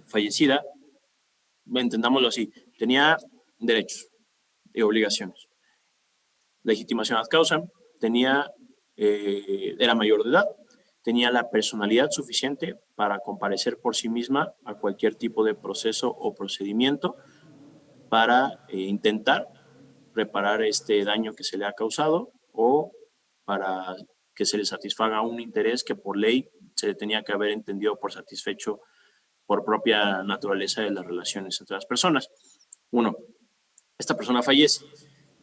fallecida, entendámoslo así, tenía derechos y obligaciones. Legitimación ad causa, era mayor de edad, tenía la personalidad suficiente para comparecer por sí misma a cualquier tipo de proceso o procedimiento para intentar reparar este daño que se le ha causado o para que se le satisfaga un interés que por ley se le tenía que haber entendido por satisfecho por propia naturaleza de las relaciones entre las personas. Uno, esta persona fallece.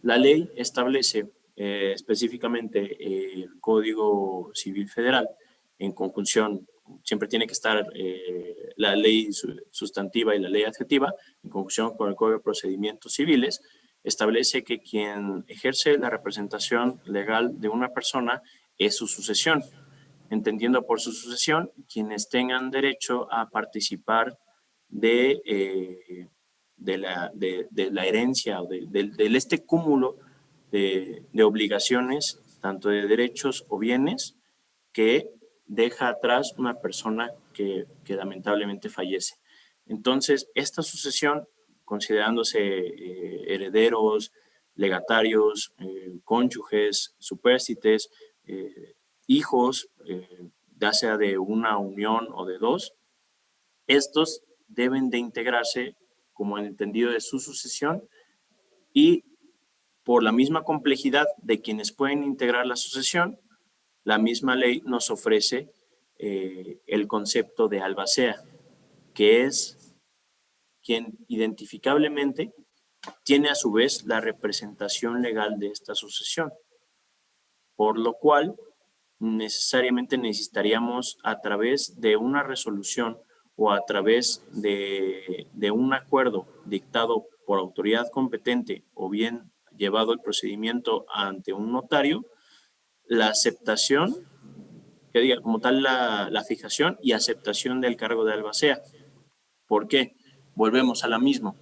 La ley establece específicamente el Código Civil Federal en conjunción, siempre tiene que estar la ley sustantiva y la ley adjetiva, en conjunción con el Código de Procedimientos Civiles, establece que quien ejerce la representación legal de una persona es su sucesión, entendiendo por su sucesión quienes tengan derecho a participar de la herencia o de este cúmulo de obligaciones, tanto de derechos o bienes, que deja atrás una persona que lamentablemente fallece. Entonces, esta sucesión, considerándose herederos, legatarios, cónyuges, supérstites, hijos, ya sea de una unión o de dos, estos deben de integrarse como el entendido de su sucesión y por la misma complejidad de quienes pueden integrar la sucesión, la misma ley nos ofrece el concepto de albacea, que es quien identificablemente tiene a su vez la representación legal de esta sucesión, por lo cual necesariamente necesitaríamos a través de una resolución o a través de un acuerdo dictado por autoridad competente o bien llevado el procedimiento ante un notario, la aceptación, que diga como tal la fijación y aceptación del cargo de albacea. ¿Por qué? Volvemos a la misma.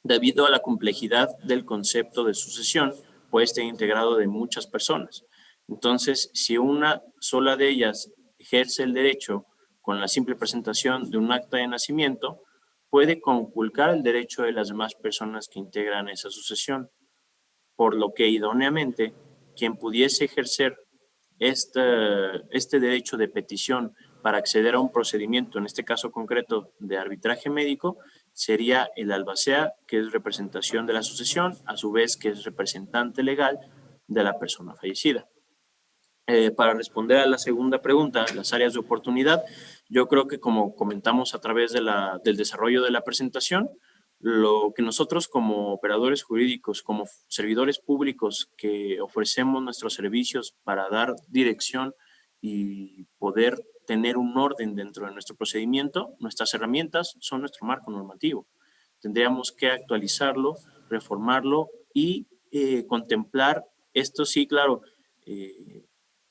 Debido a la complejidad del concepto de sucesión, puede estar integrado de muchas personas. Entonces, si una sola de ellas ejerce el derecho con la simple presentación de un acta de nacimiento, puede conculcar el derecho de las demás personas que integran esa sucesión, por lo que idóneamente quien pudiese ejercer este derecho de petición para acceder a un procedimiento, en este caso concreto de arbitraje médico, sería el albacea, que es representación de la sucesión, a su vez que es representante legal de la persona fallecida. Para responder a la segunda pregunta, las áreas de oportunidad, yo creo que como comentamos a través del desarrollo de la presentación, lo que nosotros como operadores jurídicos, como servidores públicos que ofrecemos nuestros servicios para dar dirección y poder tener un orden dentro de nuestro procedimiento, nuestras herramientas son nuestro marco normativo. Tendríamos que actualizarlo, reformarlo y contemplar esto, sí, claro,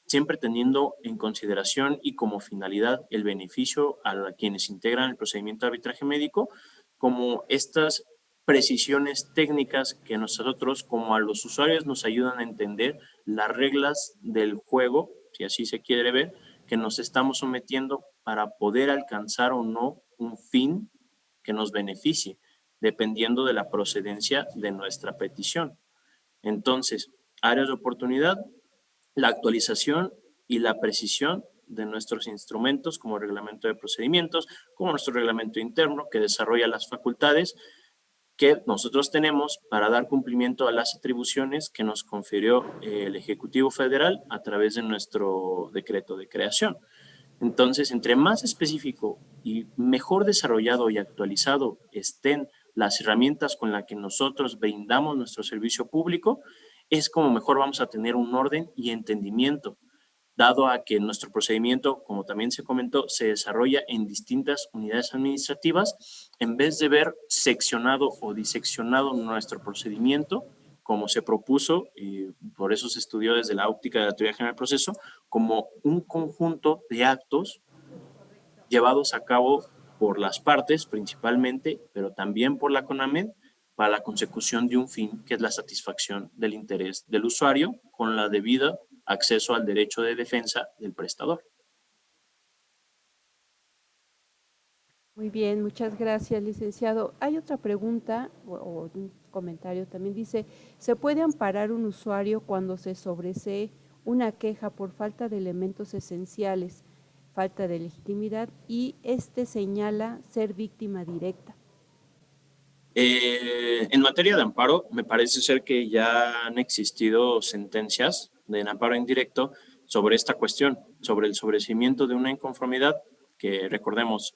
siempre teniendo en consideración y como finalidad el beneficio a quienes integran el procedimiento de arbitraje médico, como estas precisiones técnicas que nosotros como a los usuarios nos ayudan a entender las reglas del juego, si así se quiere ver, que nos estamos sometiendo para poder alcanzar o no un fin que nos beneficie, dependiendo de la procedencia de nuestra petición. Entonces, áreas de oportunidad, la actualización y la precisión de nuestros instrumentos como reglamento de procedimientos, como nuestro reglamento interno que desarrolla las facultades que nosotros tenemos para dar cumplimiento a las atribuciones que nos confirió el Ejecutivo Federal a través de nuestro decreto de creación. Entonces, entre más específico y mejor desarrollado y actualizado estén las herramientas con las que nosotros brindamos nuestro servicio público, es como mejor vamos a tener un orden y entendimiento, dado a que nuestro procedimiento, como también se comentó, se desarrolla en distintas unidades administrativas, en vez de ver seccionado o diseccionado nuestro procedimiento, como se propuso, y por eso se estudió desde la óptica de la teoría general del proceso, como un conjunto de actos llevados a cabo por las partes principalmente, pero también por la CONAMED, para la consecución de un fin que es la satisfacción del interés del usuario con la debida acceso al derecho de defensa del prestador. Muy bien, muchas gracias, licenciado. Hay otra pregunta o un comentario también. Dice, ¿se puede amparar un usuario cuando se sobresee una queja por falta de elementos esenciales, falta de legitimidad y señala ser víctima directa? En materia de amparo, me parece ser que ya han existido sentencias de amparo indirecto sobre esta cuestión, sobre el sobreseimiento de una inconformidad, que recordemos,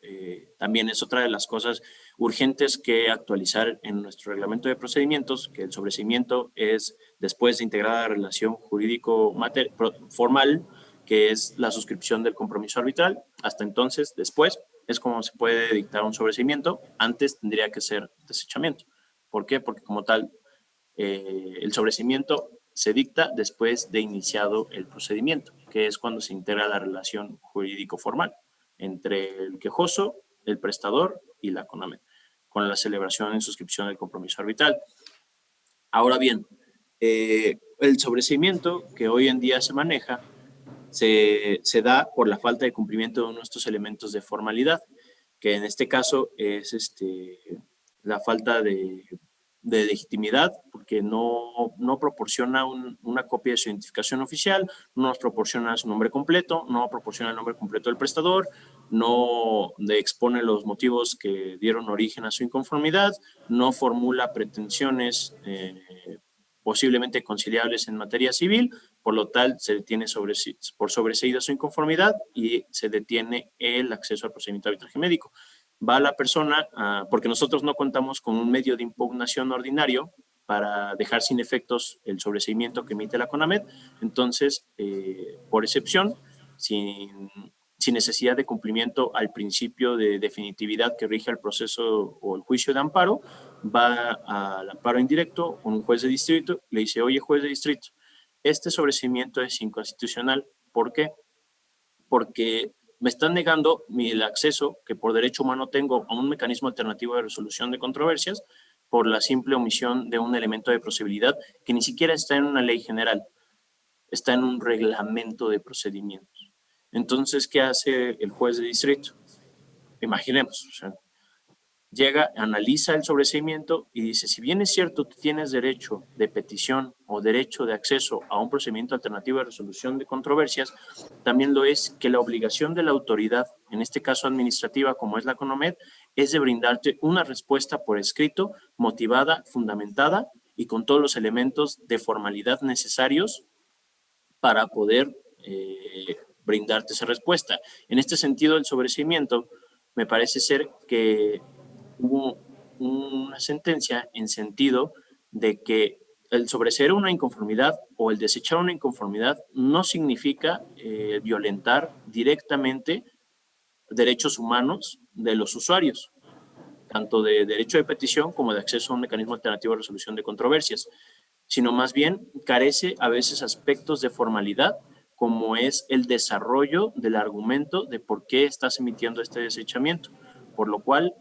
también es otra de las cosas urgentes que actualizar en nuestro reglamento de procedimientos, que el sobreseimiento es después de integrada la relación jurídico-formal, que es la suscripción del compromiso arbitral. Hasta entonces, después, es como se puede dictar un sobreseimiento. Antes tendría que ser desechamiento. ¿Por qué? Porque como tal, el sobreseimiento se dicta después de iniciado el procedimiento, que es cuando se integra la relación jurídico-formal entre el quejoso, el prestador y la CONAMED, con la celebración y suscripción del compromiso arbitral. Ahora bien, el sobreseimiento que hoy en día se maneja se da por la falta de cumplimiento de nuestros elementos de formalidad, que en este caso es la falta de legitimidad, porque no proporciona una copia de su identificación oficial, no nos proporciona su nombre completo, no proporciona el nombre completo del prestador, no expone los motivos que dieron origen a su inconformidad, no formula pretensiones posiblemente conciliables en materia civil, por lo tal se detiene por sobreseída su inconformidad y se detiene el acceso al procedimiento de arbitraje médico. Va la persona, porque nosotros no contamos con un medio de impugnación ordinario para dejar sin efectos el sobreseimiento que emite la CONAMED, entonces, por excepción, sin necesidad de cumplimiento al principio de definitividad que rige el proceso o el juicio de amparo, va al amparo indirecto con un juez de distrito, le dice, oye, juez de distrito, este sobreseimiento es inconstitucional. ¿Por qué? Porque me están negando el acceso que por derecho humano tengo a un mecanismo alternativo de resolución de controversias por la simple omisión de un elemento de procedibilidad que ni siquiera está en una ley general, está en un reglamento de procedimientos. Entonces, ¿qué hace el juez de distrito? Imaginemos, o sea, llega, analiza el sobreseimiento y dice, si bien es cierto, tú tienes derecho de petición o derecho de acceso a un procedimiento alternativo de resolución de controversias, también lo es que la obligación de la autoridad, en este caso administrativa como es la CONAMED, es de brindarte una respuesta por escrito, motivada, fundamentada y con todos los elementos de formalidad necesarios para poder brindarte esa respuesta. En este sentido, el sobreseimiento me parece ser que hubo una sentencia en sentido de que el sobreseer una inconformidad o el desechar una inconformidad no significa violentar directamente derechos humanos de los usuarios, tanto de derecho de petición como de acceso a un mecanismo alternativo de resolución de controversias, sino más bien carece a veces aspectos de formalidad, como es el desarrollo del argumento de por qué estás emitiendo este desechamiento, por lo cual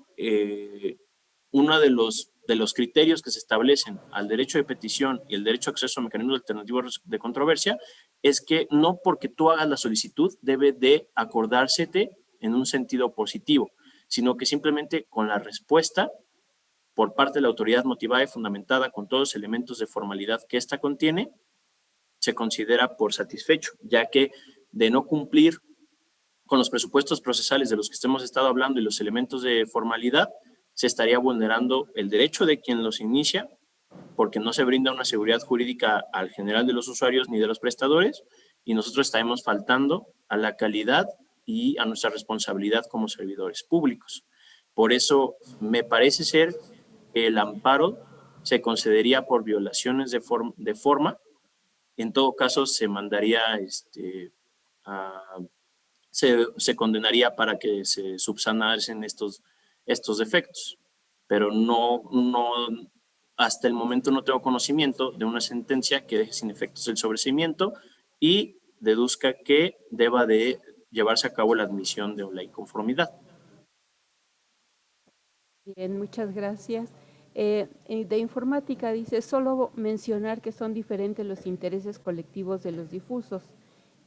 uno de los criterios que se establecen al derecho de petición y el derecho a acceso a mecanismos alternativos de controversia es que no porque tú hagas la solicitud debe de acordársete en un sentido positivo, sino que simplemente con la respuesta por parte de la autoridad motivada y fundamentada con todos los elementos de formalidad que ésta contiene, se considera por satisfecho, ya que de no cumplir con los presupuestos procesales de los que hemos estado hablando y los elementos de formalidad, se estaría vulnerando el derecho de quien los inicia, porque no se brinda una seguridad jurídica al general de los usuarios ni de los prestadores, y nosotros estaremos faltando a la calidad y a nuestra responsabilidad como servidores públicos. Por eso me parece ser que el amparo se concedería por violaciones de forma. En todo caso, se mandaría, se condenaría para que se subsanasen estos defectos. Pero no, hasta el momento no tengo conocimiento de una sentencia que deje sin efectos el sobreseimiento y deduzca que deba de llevarse a cabo la admisión de la inconformidad. Bien, muchas gracias. De informática dice, solo mencionar que son diferentes los intereses colectivos de los difusos.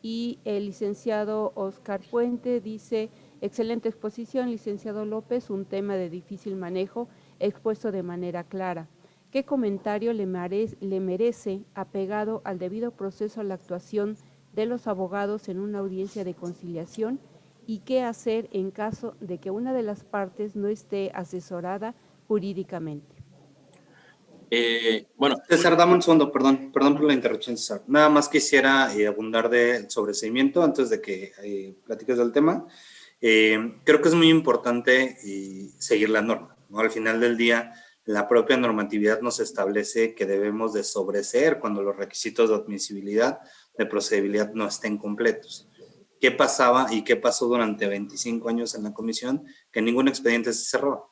Y el licenciado Oscar Puente dice, excelente exposición, licenciado López, un tema de difícil manejo expuesto de manera clara. ¿Qué comentario le merece, apegado al debido proceso, a la actuación de los abogados en una audiencia de conciliación? ¿Y qué hacer en caso de que una de las partes no esté asesorada jurídicamente? Bueno, César, dame un segundo, perdón por la interrupción, César. Nada más quisiera abundar del sobreseimiento antes de que platiques del tema. Creo que es muy importante seguir la norma, ¿no? Al final del día, la propia normatividad nos establece que debemos de sobreseer cuando los requisitos de admisibilidad, de procedibilidad no estén completos. ¿Qué pasaba y qué pasó durante 25 años en la comisión? Que ningún expediente se cerró.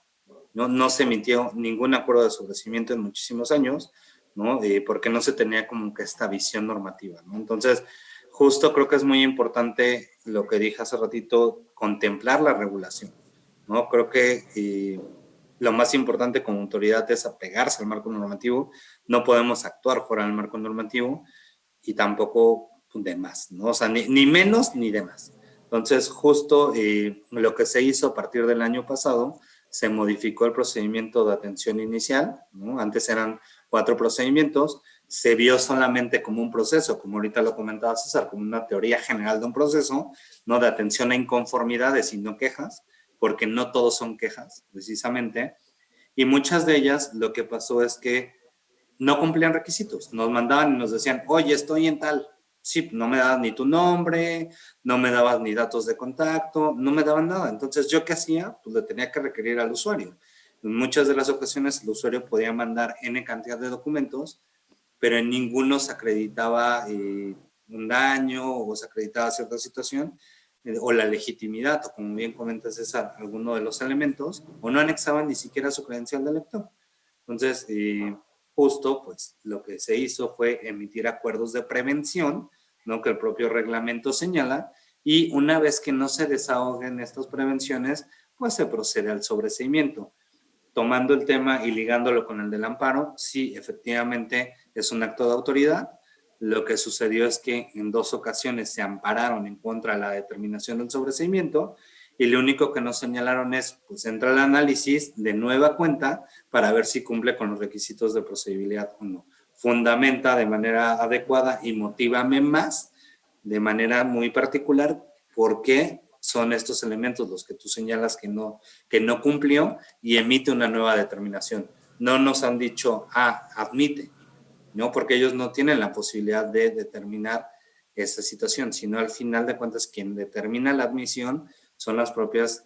No se emitió ningún acuerdo de sobreseimiento en muchísimos años, ¿no? Porque no se tenía como que esta visión normativa, ¿no? Entonces, justo creo que es muy importante lo que dije hace ratito, contemplar la regulación, ¿no? Creo que lo más importante como autoridad es apegarse al marco normativo, no podemos actuar fuera del marco normativo y tampoco de más, ¿no? O sea, ni menos ni de más. Entonces, justo lo que se hizo a partir del año pasado, se modificó el procedimiento de atención inicial, ¿no? Antes eran 4 procedimientos, se vio solamente como un proceso, como ahorita lo comentaba César, como una teoría general de un proceso, no de atención a inconformidades y no quejas, porque no todos son quejas, precisamente, y muchas de ellas lo que pasó es que no cumplían requisitos, nos mandaban y nos decían, oye, estoy en tal. Sí, no me dabas ni tu nombre, no me dabas ni datos de contacto, no me daban nada. Entonces, ¿yo qué hacía? Pues le tenía que requerir al usuario. En muchas de las ocasiones el usuario podía mandar N cantidad de documentos, pero en ninguno se acreditaba un daño o se acreditaba cierta situación o la legitimidad, o como bien comenta César, alguno de los elementos, o no anexaban ni siquiera su credencial de lector. Entonces, justo, pues, lo que se hizo fue emitir acuerdos de prevención, ¿no? Que el propio reglamento señala, y una vez que no se desahoguen estas prevenciones, pues se procede al sobreseimiento. Tomando el tema y ligándolo con el del amparo, sí, efectivamente es un acto de autoridad. Lo que sucedió es que en 2 ocasiones se ampararon en contra de la determinación del sobreseimiento y lo único que nos señalaron es, pues entra el análisis de nueva cuenta para ver si cumple con los requisitos de procedibilidad o no. Fundamenta de manera adecuada y motívame más, de manera muy particular, por qué son estos elementos los que tú señalas que no cumplió y emite una nueva determinación. No nos han dicho, admite, ¿no? Porque ellos no tienen la posibilidad de determinar esta situación, sino al final de cuentas quien determina la admisión son las propias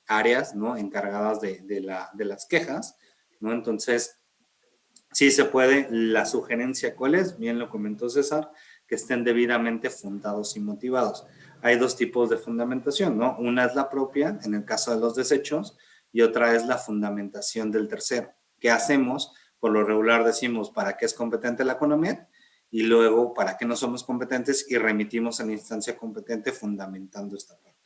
áreas, ¿no?, encargadas de las quejas, ¿no? Entonces, sí se puede. La sugerencia, ¿cuál es? Bien lo comentó César, que estén debidamente fundados y motivados. Hay dos tipos de fundamentación, ¿no? Una es la propia, en el caso de los desechos, y otra es la fundamentación del tercero. ¿Qué hacemos? Por lo regular decimos para qué es competente la CONAMED y luego para qué no somos competentes y remitimos a la instancia competente fundamentando esta parte.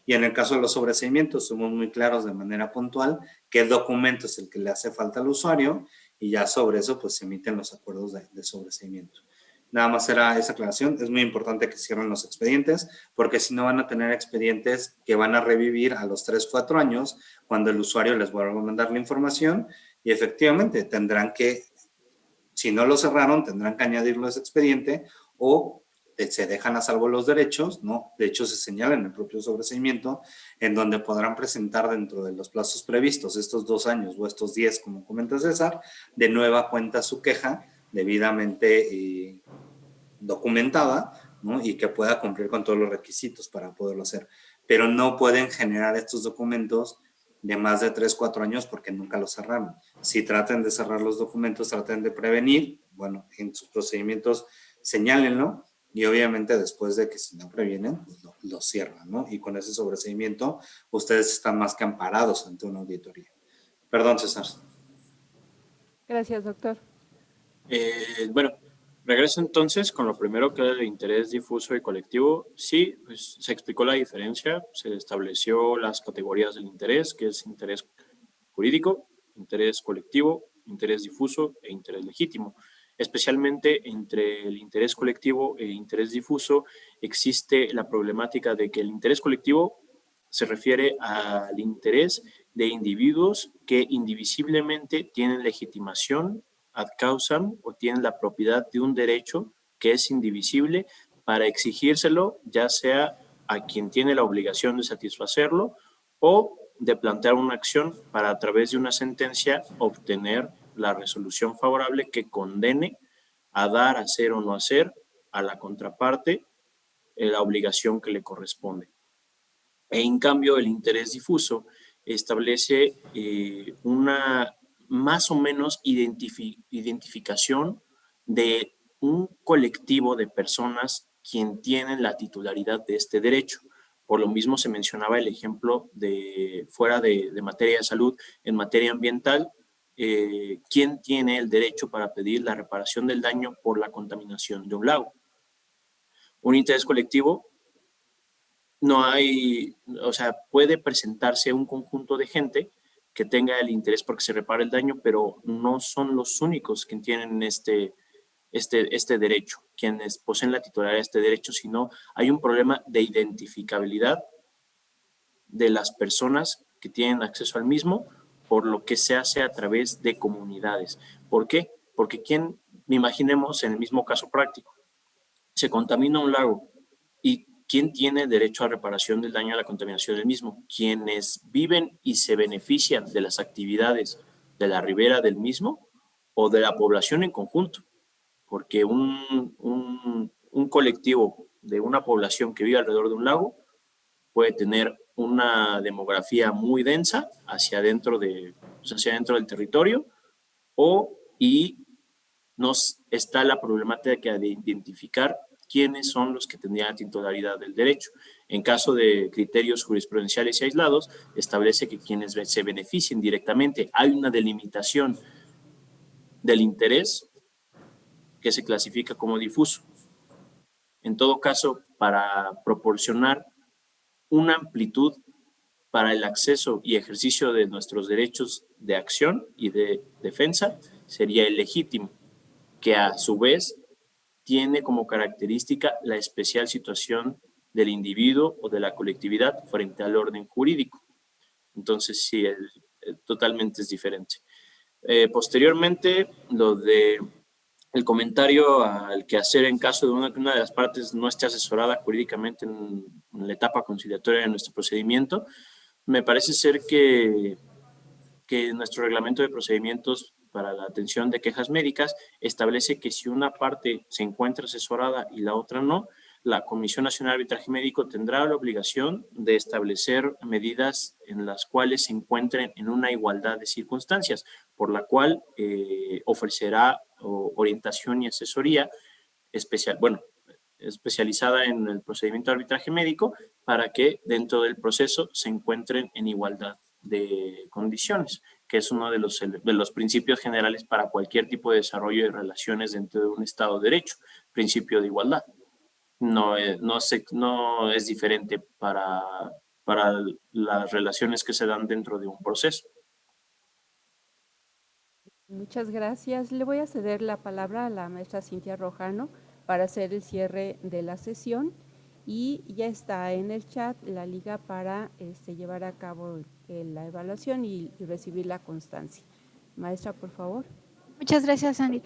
Y en el caso de los sobreseimientos, somos muy claros de manera puntual qué documento es el que le hace falta al usuario y ya sobre eso pues se emiten los acuerdos de sobreseimiento. Nada más era esa aclaración. Es muy importante que cierren los expedientes porque si no van a tener expedientes que van a revivir a los 3, 4 años cuando el usuario les vuelva a mandar la información y efectivamente tendrán que, si no lo cerraron, tendrán que añadirlo a ese expediente o se dejan a salvo los derechos, ¿no? De hecho, se señala en el propio sobreseimiento en donde podrán presentar dentro de los plazos previstos, estos 2 años o estos 10, como comenta César, de nueva cuenta su queja debidamente documentada, ¿no? Y que pueda cumplir con todos los requisitos para poderlo hacer. Pero no pueden generar estos documentos de más de 3, 4 años porque nunca los cerraron. Si traten de cerrar los documentos, traten de prevenir, bueno, en sus procedimientos señálenlo y obviamente después de que si no previenen, pues lo cierran, ¿no? Y con ese sobreseimiento ustedes están más que amparados ante una auditoría. Perdón, César. Gracias, doctor. Bueno, regreso entonces con lo primero, que era el interés difuso y colectivo. Sí, pues se explicó la diferencia, se estableció las categorías del interés, que es interés jurídico, interés colectivo, interés difuso e interés legítimo. Especialmente entre el interés colectivo e interés difuso existe la problemática de que el interés colectivo se refiere al interés de individuos que indivisiblemente tienen legitimación ad causam o tienen la propiedad de un derecho que es indivisible para exigírselo, ya sea a quien tiene la obligación de satisfacerlo o de plantear una acción para a través de una sentencia obtener la resolución favorable que condene a dar, hacer o no hacer a la contraparte la obligación que le corresponde. En cambio, el interés difuso establece una más o menos identificación de un colectivo de personas quien tienen la titularidad de este derecho. Por lo mismo se mencionaba el ejemplo de fuera de materia de salud, en materia ambiental, quién tiene el derecho para pedir la reparación del daño por la contaminación de un lago. Un interés colectivo no hay, o sea, puede presentarse un conjunto de gente que tenga el interés porque se repare el daño, pero no son los únicos que tienen este derecho, quienes poseen la titularidad de este derecho, sino hay un problema de identificabilidad de las personas que tienen acceso al mismo, por lo que se hace a través de comunidades. ¿Por qué? Porque imaginemos en el mismo caso práctico, se contamina un lago y ¿quién tiene derecho a reparación del daño a la contaminación del mismo? Quienes viven y se benefician de las actividades de la ribera del mismo o de la población en conjunto, porque un colectivo de una población que vive alrededor de un lago puede tener una demografía muy densa hacia adentro del territorio y nos está la problemática de identificar quiénes son los que tendrían la titularidad del derecho. En caso de criterios jurisprudenciales y aislados, establece que quienes se beneficien directamente, hay una delimitación del interés que se clasifica como difuso. En todo caso, para proporcionar una amplitud para el acceso y ejercicio de nuestros derechos de acción y de defensa, sería el legítimo, que a su vez tiene como característica la especial situación del individuo o de la colectividad frente al orden jurídico. Entonces, sí, totalmente es diferente. Posteriormente, lo de el comentario al que hacer en caso de que una de las partes no esté asesorada jurídicamente en la etapa conciliatoria de nuestro procedimiento, me parece ser que nuestro reglamento de procedimientos para la atención de quejas médicas establece que si una parte se encuentra asesorada y la otra no, la Comisión Nacional de Arbitraje Médico tendrá la obligación de establecer medidas en las cuales se encuentren en una igualdad de circunstancias, por la cual ofrecerá orientación y asesoría especializada en el procedimiento de arbitraje médico para que dentro del proceso se encuentren en igualdad de condiciones, que es uno de los principios generales para cualquier tipo de desarrollo de relaciones dentro de un Estado de Derecho, principio de igualdad. No es diferente para las relaciones que se dan dentro de un proceso. Muchas gracias. Le voy a ceder la palabra a la maestra Cintia Rojano para hacer el cierre de la sesión y ya está en el chat la liga para llevar a cabo la evaluación y recibir la constancia. Maestra, por favor. Muchas gracias, Sandy.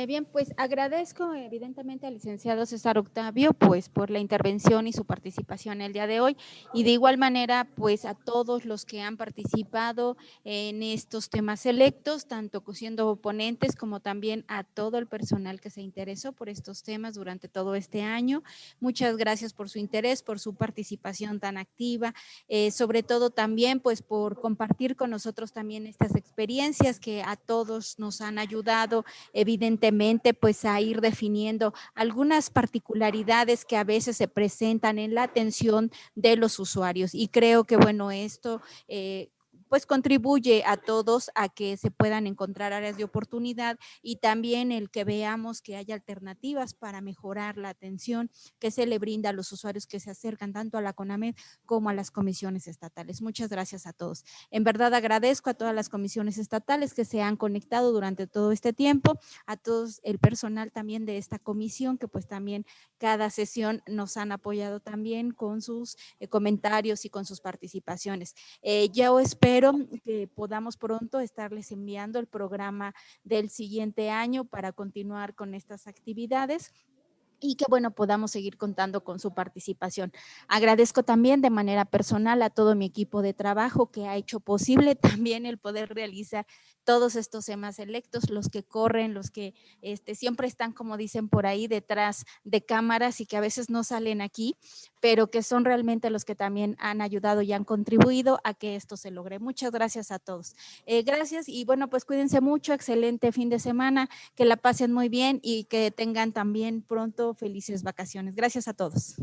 Bien, pues agradezco evidentemente al licenciado César Octavio pues por la intervención y su participación el día de hoy y de igual manera pues a todos los que han participado en estos temas selectos, tanto siendo ponentes como también a todo el personal que se interesó por estos temas durante todo este año. Muchas gracias por su interés, por su participación tan activa, sobre todo también pues por compartir con nosotros también estas experiencias que a todos nos han ayudado evidentemente pues a ir definiendo algunas particularidades que a veces se presentan en la atención de los usuarios y creo que bueno esto pues contribuye a todos a que se puedan encontrar áreas de oportunidad y también el que veamos que hay alternativas para mejorar la atención que se le brinda a los usuarios que se acercan tanto a la CONAMED como a las comisiones estatales. Muchas gracias a todos. En verdad agradezco a todas las comisiones estatales que se han conectado durante todo este tiempo, a todos el personal también de esta comisión que pues también cada sesión nos han apoyado también con sus comentarios y con sus participaciones. Yo espero que podamos pronto estarles enviando el programa del siguiente año para continuar con estas actividades y que bueno, podamos seguir contando con su participación. Agradezco también de manera personal a todo mi equipo de trabajo que ha hecho posible también el poder realizar todos estos temas electos, los que corren, los que siempre están, como dicen por ahí, detrás de cámaras y que a veces no salen aquí, pero que son realmente los que también han ayudado y han contribuido a que esto se logre. Muchas gracias a todos. Gracias y bueno, pues cuídense mucho, excelente fin de semana, que la pasen muy bien y que tengan también pronto felices vacaciones. Gracias a todos.